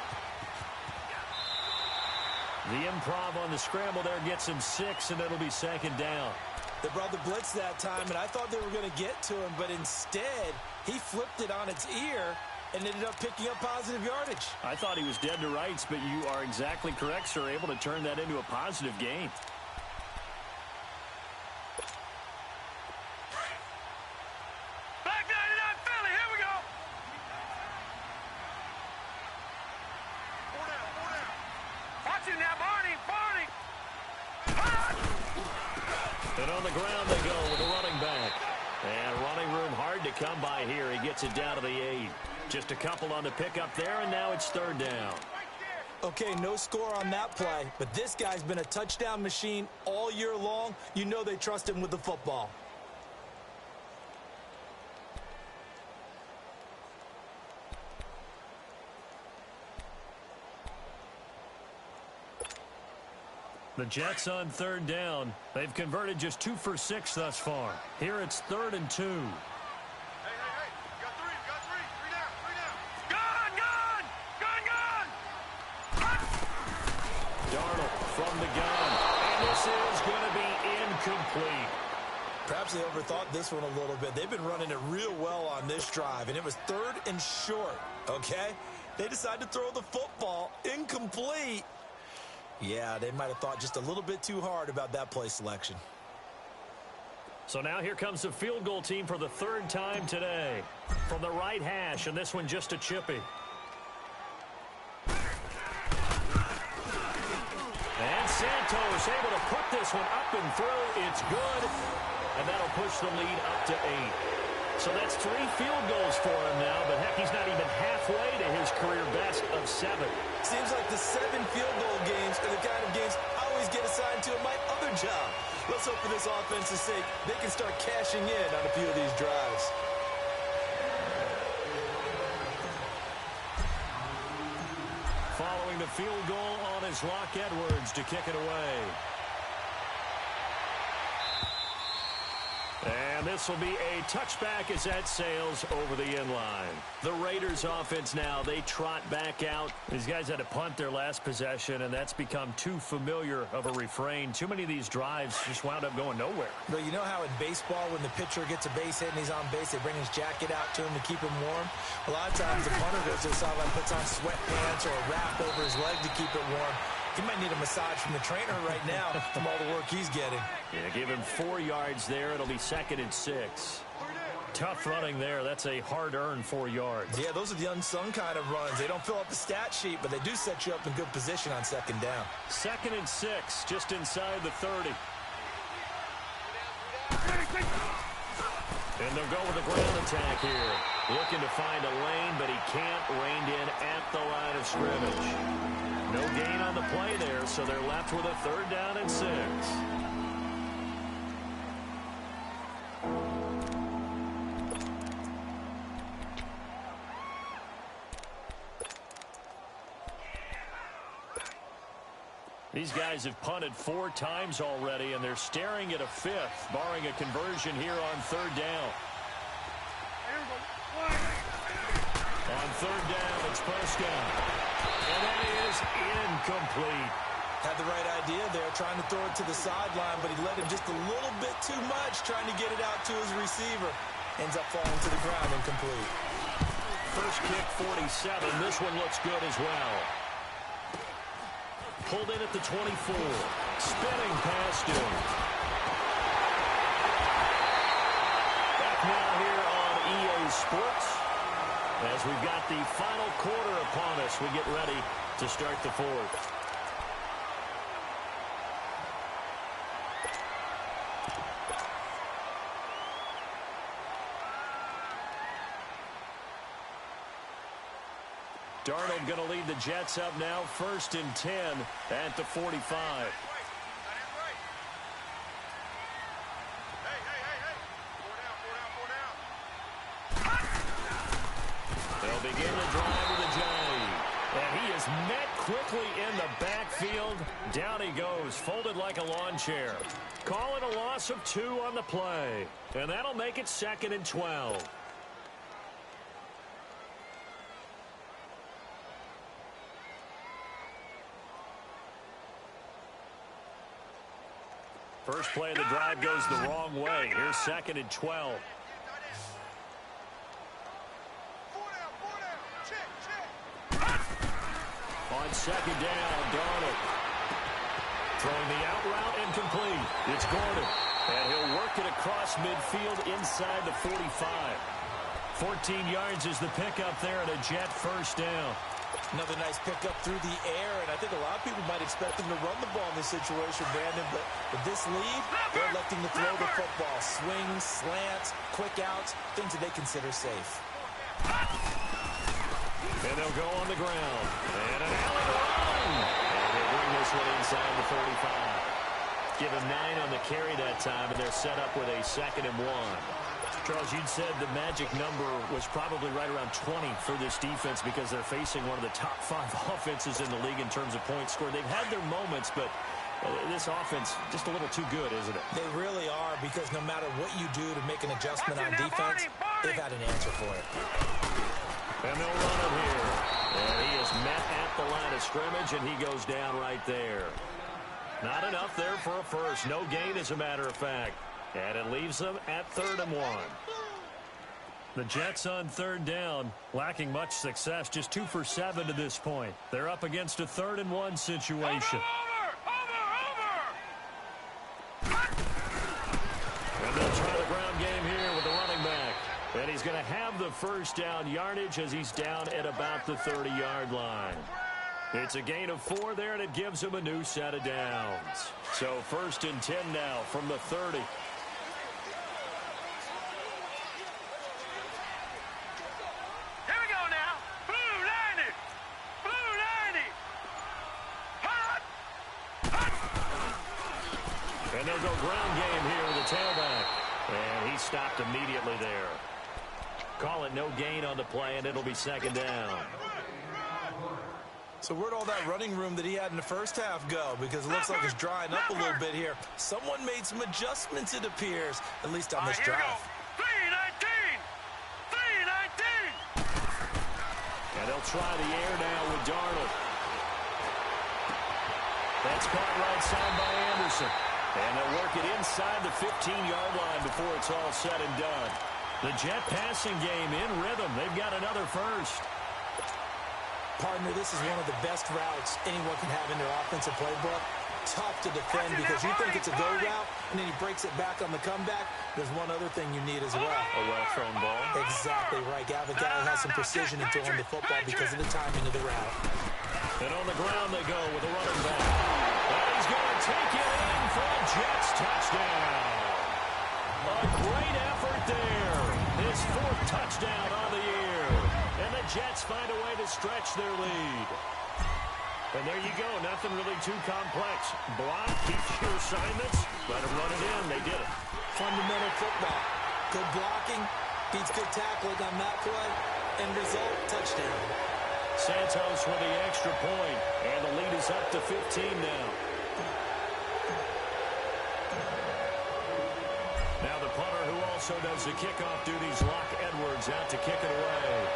The improv on the scramble there gets him 6, and it'll be second down. They brought the blitz that time, and I thought they were going to get to him, but instead, he flipped it on its ear and ended up picking up positive yardage. I thought he was dead to rights, but you are exactly correct, sir, able to turn that into a positive gain. Back 99 Philly, here we go. Four down. Watch it now, Barney. And on the ground they go with a running back. And running room hard to come by here. He gets it down to the 8. Just a couple on the pickup there, and now it's third down. Okay, no score on that play, but this guy's been a touchdown machine all year long. You know they trust him with the football. The Jets on third down. They've converted just 2 for 6 thus far. Here it's 3rd and 2. Hey. Got three. Three down. Gun. Darnold from the gun. And this is going to be incomplete. Perhaps they overthought this one a little bit. They've been running it real well on this drive, and it was 3rd and short, okay? They decided to throw the football incomplete. Yeah, they might have thought just a little bit too hard about that play selection. So now here comes the field goal team for the 3rd time today. From the right hash, and this one just a chippy. And Santos able to put this one up and through. It's good. And that'll push the lead up to 8. So that's 3 field goals for him now, but heck, he's not even halfway to his career best of 7. Seems like the 7 field goal games are the kind of games I always get assigned to in my other job. Let's hope for this offense's sake they can start cashing in on a few of these drives. Following the field goal on his Locke Edwards to kick it away. And this will be a touchback as that sails over the end line. The Raiders offense now, they trot back out. These guys had to punt their last possession, and that's become too familiar of a refrain. Too many of these drives just wound up going nowhere. But you know how in baseball, when the pitcher gets a base hit and he's on base, they bring his jacket out to him to keep him warm? A lot of times the punter goes to the sideline, puts on sweatpants or a wrap over his leg to keep it warm. He might need a massage from the trainer right now from all the work he's getting. Yeah, give him 4 yards there. It'll be 2nd and 6. Tough running there. That's a hard-earned 4 yards. Yeah, those are the unsung kind of runs. They don't fill up the stat sheet, but they do set you up in good position on 2nd down. 2nd and 6, just inside the 30. And they'll go with a ground attack here. Looking to find a lane, but he can't. Reined in at the line of scrimmage. No gain on the play there, so they're left with a 3rd down and 6. These guys have punted 4 times already, and they're staring at a 5th, barring a conversion here on 3rd down. On 3rd down, it's Prescott. And that is incomplete. Had the right idea there, trying to throw it to the sideline, but he let him just a little bit too much, trying to get it out to his receiver. Ends up falling to the ground incomplete. First kick, 47. This one looks good as well. Pulled in at the 24. Spinning past him. Back now here on EA Sports. As we've got the final quarter upon us, we get ready to start the 4th. Darnold going to lead the Jets up now, 1st and 10 at the 45. They'll begin the drive with a J. And he is met quickly in the backfield. Down he goes, folded like a lawn chair. Calling a loss of 2 on the play. And that'll make it 2nd and 12. First play of the drive goes the wrong way. Here's 2nd and 12. On 2nd down, Darnold. Throwing the out route incomplete. It's Gordon. And he'll work it across midfield inside the 45. 14 yards is the pickup there and a Jet first down. Another nice pickup through the air, and I think a lot of people might expect him to run the ball in this situation, Brandon, but with this lead, they're electing to throw the football. Swings, slants, quick outs, things that they consider safe. And they'll go on the ground. And an alley run. And they'll bring this one inside the 45. Give him 9 on the carry that time, and they're set up with a 2nd and 1. Charles, you'd said the magic number was probably right around 20 for this defense because they're facing one of the top 5 offenses in the league in terms of points scored. They've had their moments, but this offense just a little too good, isn't it? They really are, because no matter what you do to make an adjustment on defense, they've had an answer for it. And they'll run him here. And he is met at the line of scrimmage, and he goes down right there. Not enough there for a first. No gain, as a matter of fact. And it leaves them at 3rd and 1. The Jets on 3rd down, lacking much success, just 2 for 7 to this point. They're up against a 3rd and 1 situation. And they'll try the ground game here with the running back. And he's going to have the first down yardage as he's down at about the 30-yard line. It's a gain of 4 there, and it gives him a new set of downs. So 1st and 10 now from the 30. And they'll go ground game here with the tailback. And he stopped immediately there. Call it no gain on the play, and it'll be 2nd down. So where'd all that running room that he had in the first half go? Because it looks like it's drying up a little bit here. Someone made some adjustments, it appears, at least on this drive. 3-19! 3-19! And they'll try the air now with Darnold. That's caught right side by Anderson. And they'll work it inside the 15-yard line before it's all said and done. The Jet passing game in rhythm. They've got another first. Partner, this is one of the best routes anyone can have in their offensive playbook. Tough to defend because you think it's a go route, and then he breaks it back on the comeback. There's one other thing you need as well. A well-thrown ball. Exactly right. Gavin has some precision in throwing the football because of the timing of the route. And on the ground they go with a running back. And he's going to take it in for a Jets touchdown. A great effort there. His 4th touchdown on the year. And the Jets find a way to stretch their lead. And there you go. Nothing really too complex. Block, keep your assignments. Let them run it in. They did it. Fundamental football. Good blocking. Beats good tackling on that play. End result, touchdown. Santos with the extra point. And the lead is up to 15 now. Now the punter who also does the kickoff duties, Locke Edwards, out to kick it away.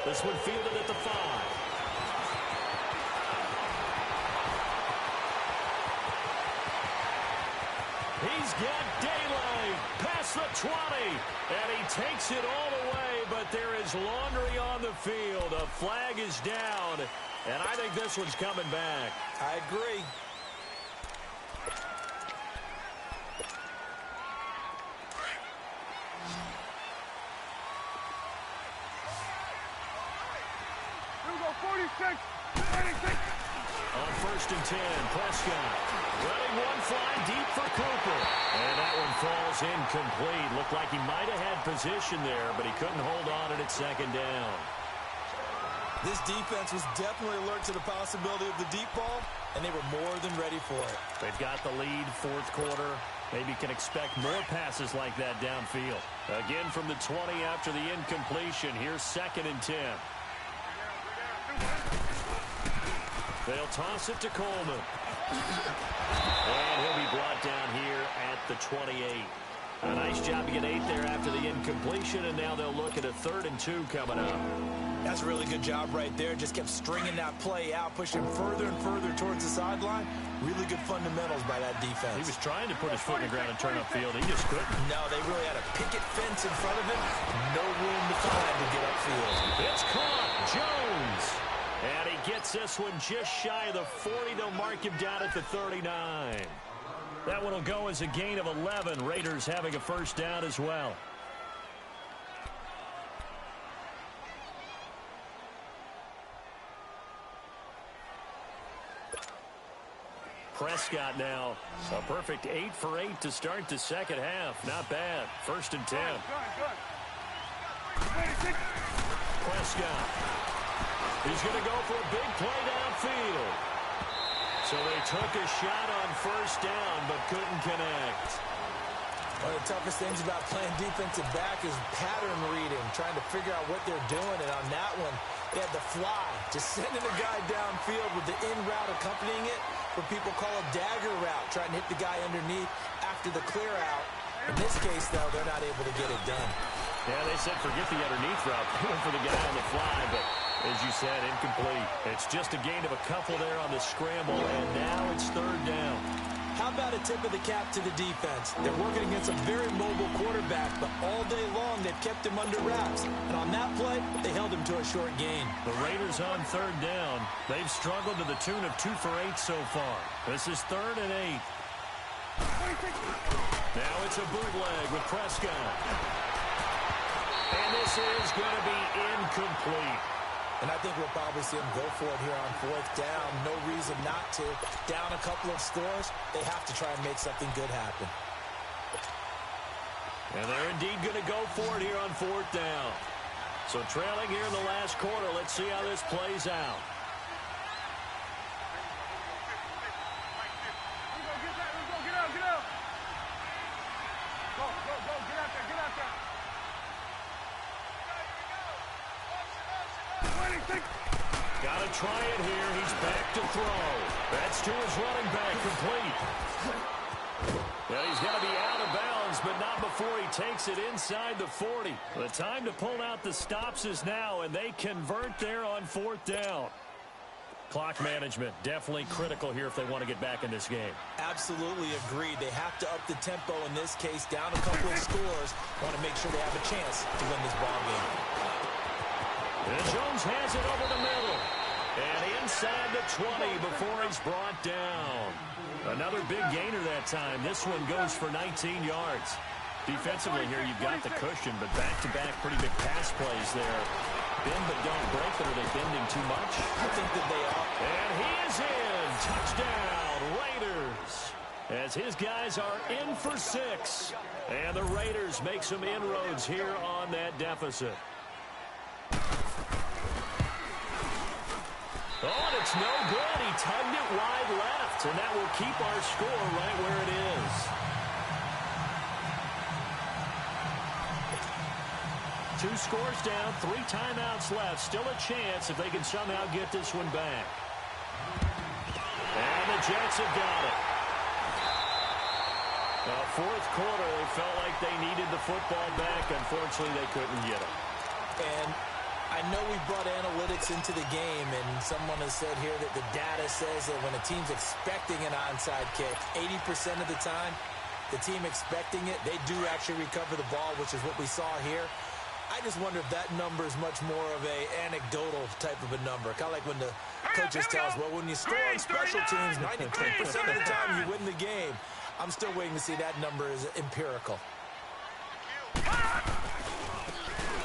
This one fielded at the 5. He's got daylight past the 20, and he takes it all the way, but there is laundry on the field. A flag is down, and I think this one's coming back. I agree. Here we go, 46, 26. On 1st and 10, Prescott running one fly deep for Cooper. And that one falls incomplete. Looked like he might have had position there, but he couldn't hold on at 2nd down. This defense was definitely alert to the possibility of the deep ball, and they were more than ready for it. They've got the lead, 4th quarter. Maybe can expect more passes like that downfield. Again from the 20 after the incompletion. Here's 2nd and 10. They'll toss it to Coleman. And he'll be brought down here at the 28. A nice job to get 8 there after the incompletion, and now they'll look at a 3rd and 2 coming up. That's a really good job right there. Just kept stringing that play out, pushing further and further towards the sideline. Really good fundamentals by that defense. He was trying to put his foot in the ground and turn upfield. He just couldn't. No, they really had a picket fence in front of him. No room to find to get upfield. It's caught. Jones. And he gets this one just shy of the 40. They'll mark him down at the 39. That one will go as a gain of 11. Raiders having a first down as well. Prescott now. A perfect 8 for 8 to start the second half. Not bad. First and 10. Prescott. He's going to go for a big play downfield. So they took a shot on first down, but couldn't connect. One of the toughest things about playing defensive back is pattern reading, trying to figure out what they're doing. And on that one, they had the fly, just sending a guy downfield with the in route accompanying it. What people call a dagger route, trying to hit the guy underneath after the clear out. In this case, though, they're not able to get it done. Yeah, they said forget the underneath route. They went for the guy on the fly, but as you said, incomplete. It's just a gain of a couple there on the scramble, and now it's third down. How about a tip of the cap to the defense? They're working against a very mobile quarterback, but all day long they've kept him under wraps. And on that play, they held him to a short gain. The Raiders on third down. They've struggled to the tune of 2 for 8 so far. This is 3rd and 8. Now it's a bootleg with Prescott. And this is going to be incomplete. And I think we'll probably see them go for it here on 4th down. No reason not to. Down a couple of scores, they have to try and make something good happen. And they're indeed going to go for it here on 4th down. So trailing here in the last quarter. Let's see how this plays out. Got to try it here. He's back to throw. That's to his running back, complete. Well, he's going to be out of bounds, but not before he takes it inside the 40. The time to pull out the stops is now, and they convert there on 4th down. Clock management, definitely critical here if they want to get back in this game. Absolutely agreed. They have to up the tempo in this case, down a couple of scores. Want to make sure they have a chance to win this ball game. And Jones has it over the middle. And inside the 20 before he's brought down. Another big gainer that time. This one goes for 19 yards. Defensively here, you've got the cushion, but back-to-back pretty big pass plays there. Bend but don't break, but are they bending too much? I think that they are. And he is in. Touchdown, Raiders. As his guys are in for 6. And the Raiders make some inroads here on that deficit. Oh, and it's no good. He tugged it wide left, and that will keep our score right where it is. Two scores down, 3 timeouts left. Still a chance if they can somehow get this one back. And the Jets have got it. Fourth quarter, they felt like they needed the football back. Unfortunately, they couldn't get it. And I know we brought analytics into the game, and someone has said here that the data says that when a team's expecting an onside kick, 80% of the time, the team expecting it, they do actually recover the ball, which is what we saw here. I just wonder if that number is much more of a anecdotal type of a number. Kind of like when the coaches tell us, well, when you score on special teams, 93% of the time you win the game. I'm still waiting to see that number is empirical.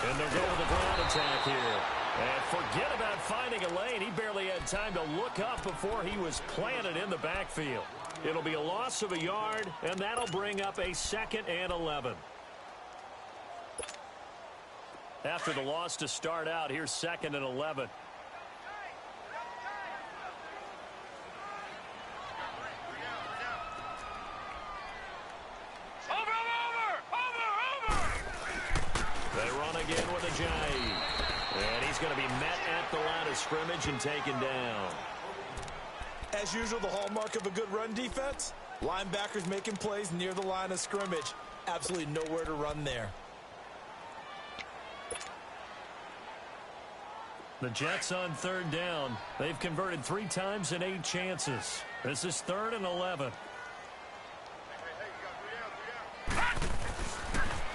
And they'll go with the ground attack here. And forget about finding a lane. He barely had time to look up before he was planted in the backfield. It'll be a loss of a yard, and that'll bring up a 2nd and 11. After the loss to start out, here's 2nd and 11. They run again with Ajayi. And he's going to be met at the line of scrimmage and taken down. As usual, the hallmark of a good run defense, linebackers making plays near the line of scrimmage. Absolutely nowhere to run there. The Jets on third down. They've converted 3 times in 8 chances. This is 3rd and 11.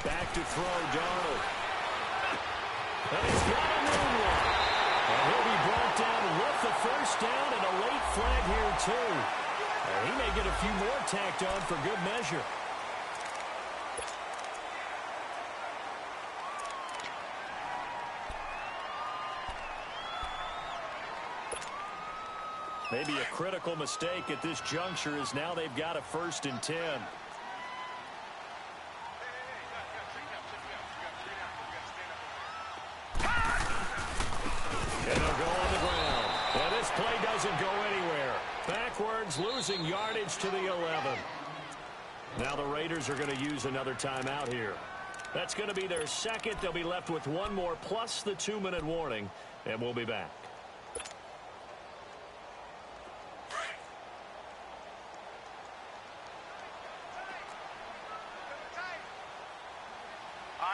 Back to throw, Darnold. And he's got a new one. And he'll be brought down with the first down and a late flag here, too. And he may get a few more tacked on for good measure. Maybe a critical mistake at this juncture is now they've got a 1st and 10. And they'll go on the ground. And this play doesn't go anywhere. Backwards, losing yardage to the 11. Now the Raiders are going to use another timeout here. That's going to be their second. They'll be left with 1 more plus the 2-minute warning. And we'll be back.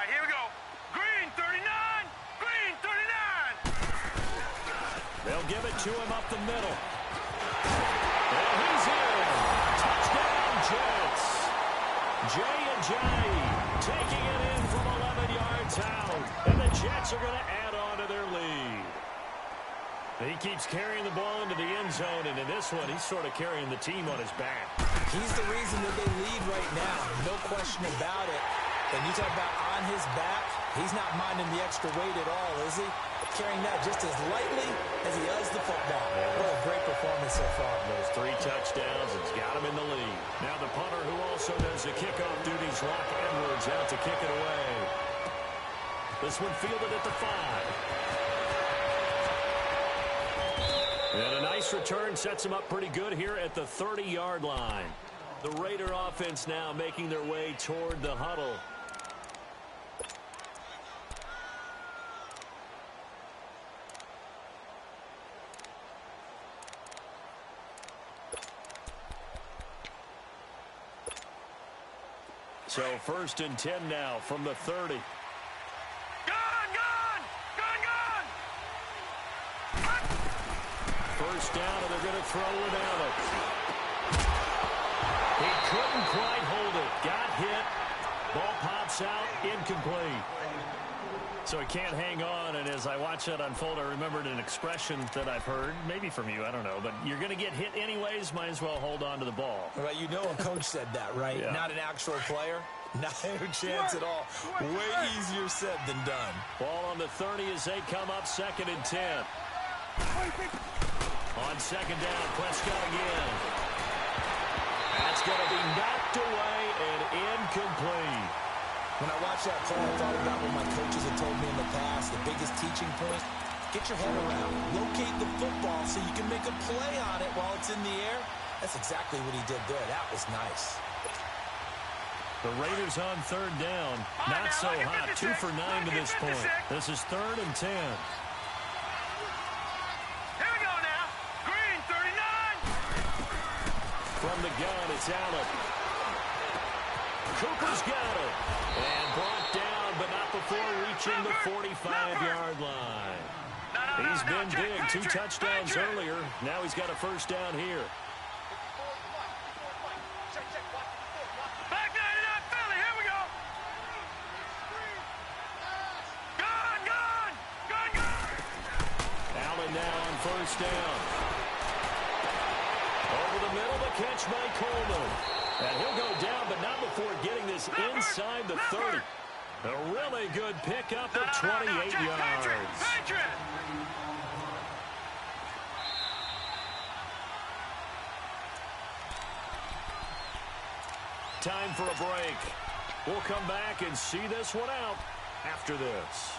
Here we go. Green 39. Green 39. They'll give it to him up the middle. And he's in. Touchdown, Jets. J&J taking it in from 11 yards out. And the Jets are going to add on to their lead. He keeps carrying the ball into the end zone, and in this one, he's sort of carrying the team on his back. He's the reason that they lead right now. No question about it. And you talk about on his back, he's not minding the extra weight at all, is he? Carrying that just as lightly as he does the football. What a great performance so far. Those 3 touchdowns has got him in the lead. Now the punter who also does the kickoff duties, Locke Edwards, out to kick it away. This one fielded at the 5. And a nice return sets him up pretty good here at the 30-yard line. The Raider offense now making their way toward the huddle. So 1st and 10 now from the 30. Gun, gun! Gun, gun! First down, and they're going to throw without it. He couldn't quite hold it. Got hit. Ball pops out. Incomplete. So he can't hang on, and as I watch that unfold, I remembered an expression that I've heard, maybe from you, I don't know, but you're going to get hit anyways, might as well hold on to the ball. Well, you know a coach said that, right? Yeah. Not an actual player. Not a chance at all. Way easier said than done. Ball on the 30 as they come up 2nd and 10. On 2nd down, Prescott again. That's going to be knocked away and incomplete. When I watched that play, I thought about what my coaches had told me in the past. The biggest teaching point, get your head around. Locate the football so you can make a play on it while it's in the air. That's exactly what he did there. That was nice. The Raiders on 3rd down. Not so hot. 2 for 9 to this point. This is 3rd and 10. Here we go now. Green 39. From the gun, it's Allen. Cooper's got it. And brought down, but not before reaching the 45-yard line. He's been big. 2 touchdowns earlier. Now he's got a first down here. Back 99 Philly. Here we go. Gun, gun! Gun, gun! Allen now on first down. Over the middle, the catch by Coleman. And he'll go down, but not before getting this inside the 30. A really good pickup at 28 yards. Time for a break. We'll come back and see this one out after this.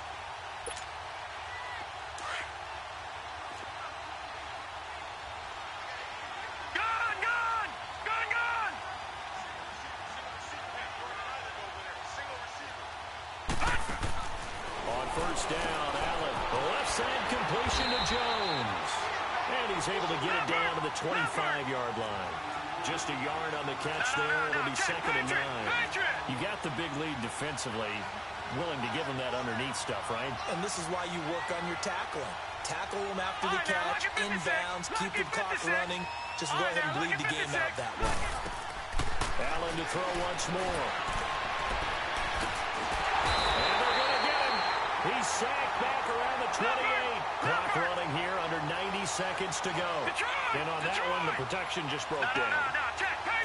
First down, Allen. The left side completion to Jones. And he's able to get it down to the 25-yard line. Just a yard on the catch there. It'll be 2nd and 9. You got the big lead defensively. Willing to give him that underneath stuff, right? And this is why you work on your tackling. tackle them after the catch, inbounds, keep the clock running. Just go ahead and bleed the game out that way. Allen to throw once more. And they're going to get him. He's sacked back around the 28. Clock running here, under 90 seconds to go. And on that one, the protection just broke down.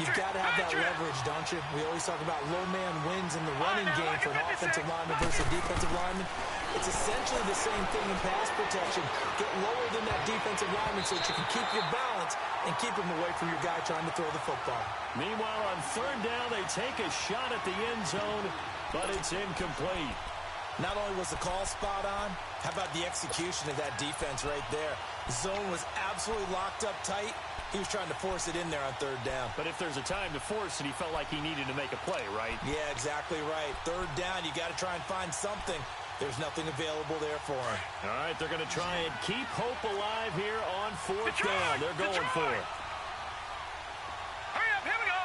You've got to have that leverage, don't you? We always talk about low man wins in the running game for an offensive lineman versus a defensive lineman. It's essentially the same thing in pass protection. Get lower than that defensive lineman so that you can keep your balance and keep him away from your guy trying to throw the football. Meanwhile, on third down, they take a shot at the end zone, but it's incomplete. Not only was the call spot on, how about the execution of that defense right there? The zone was absolutely locked up tight. He was trying to force it in there on third down. But if there's a time to force it, he felt like he needed to make a play, right? Yeah, exactly right. Third down, you got to try and find something. There's nothing available there for him. All right, they're going to try and keep hope alive here on fourth down. They're going for it. Hurry up, here we go.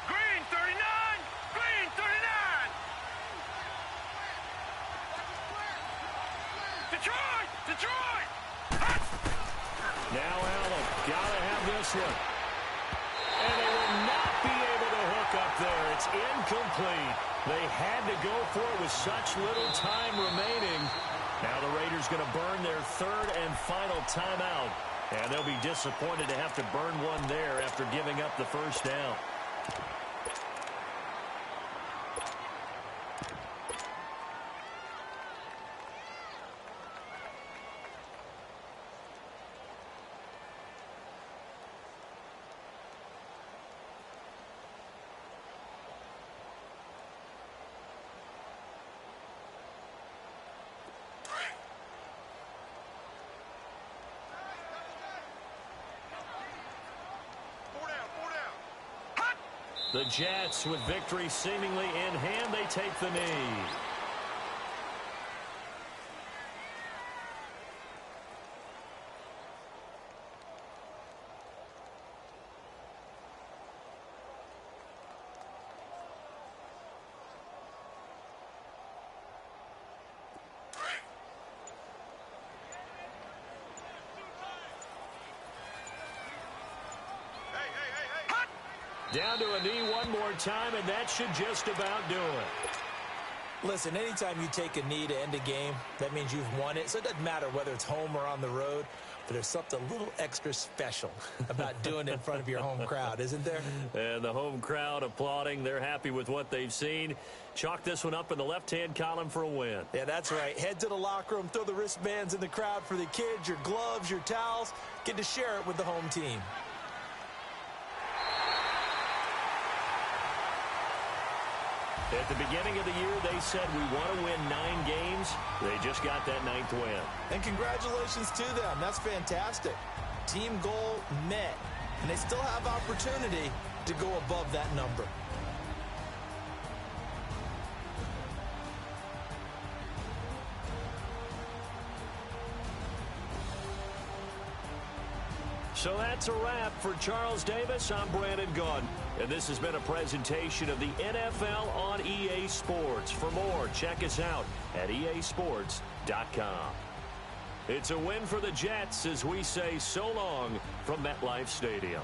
Green 39, green 39. Detroit, Detroit. Hot. Now Allen, gotta have this one. And they will not be able to hook up there. It's incomplete. They had to go for it with such little time remaining. Now the Raiders going to burn their third and final timeout. And they'll be disappointed to have to burn one there after giving up the first down. The Jets, with victory seemingly in hand, they take the knee. Down to a knee one more time, and that should just about do it. Listen, anytime you take a knee to end a game, that means you've won it. So it doesn't matter whether it's home or on the road, but there's something a little extra special about doing it in front of your home crowd, isn't there? And the home crowd applauding. They're happy with what they've seen. Chalk this one up in the left-hand column for a win. Yeah, that's right. Head to the locker room, throw the wristbands in the crowd for the kids, your gloves, your towels. Get to share it with the home team. At the beginning of the year, they said we want to win 9 games. They just got that 9th win. And congratulations to them. That's fantastic. Team goal met. And they still have opportunity to go above that number. So that's a wrap. For Charles Davis, I'm Brandon Gaudin. And this has been a presentation of the NFL on EA Sports. For more, check us out at easports.com. It's a win for the Jets as we say so long from MetLife Stadium.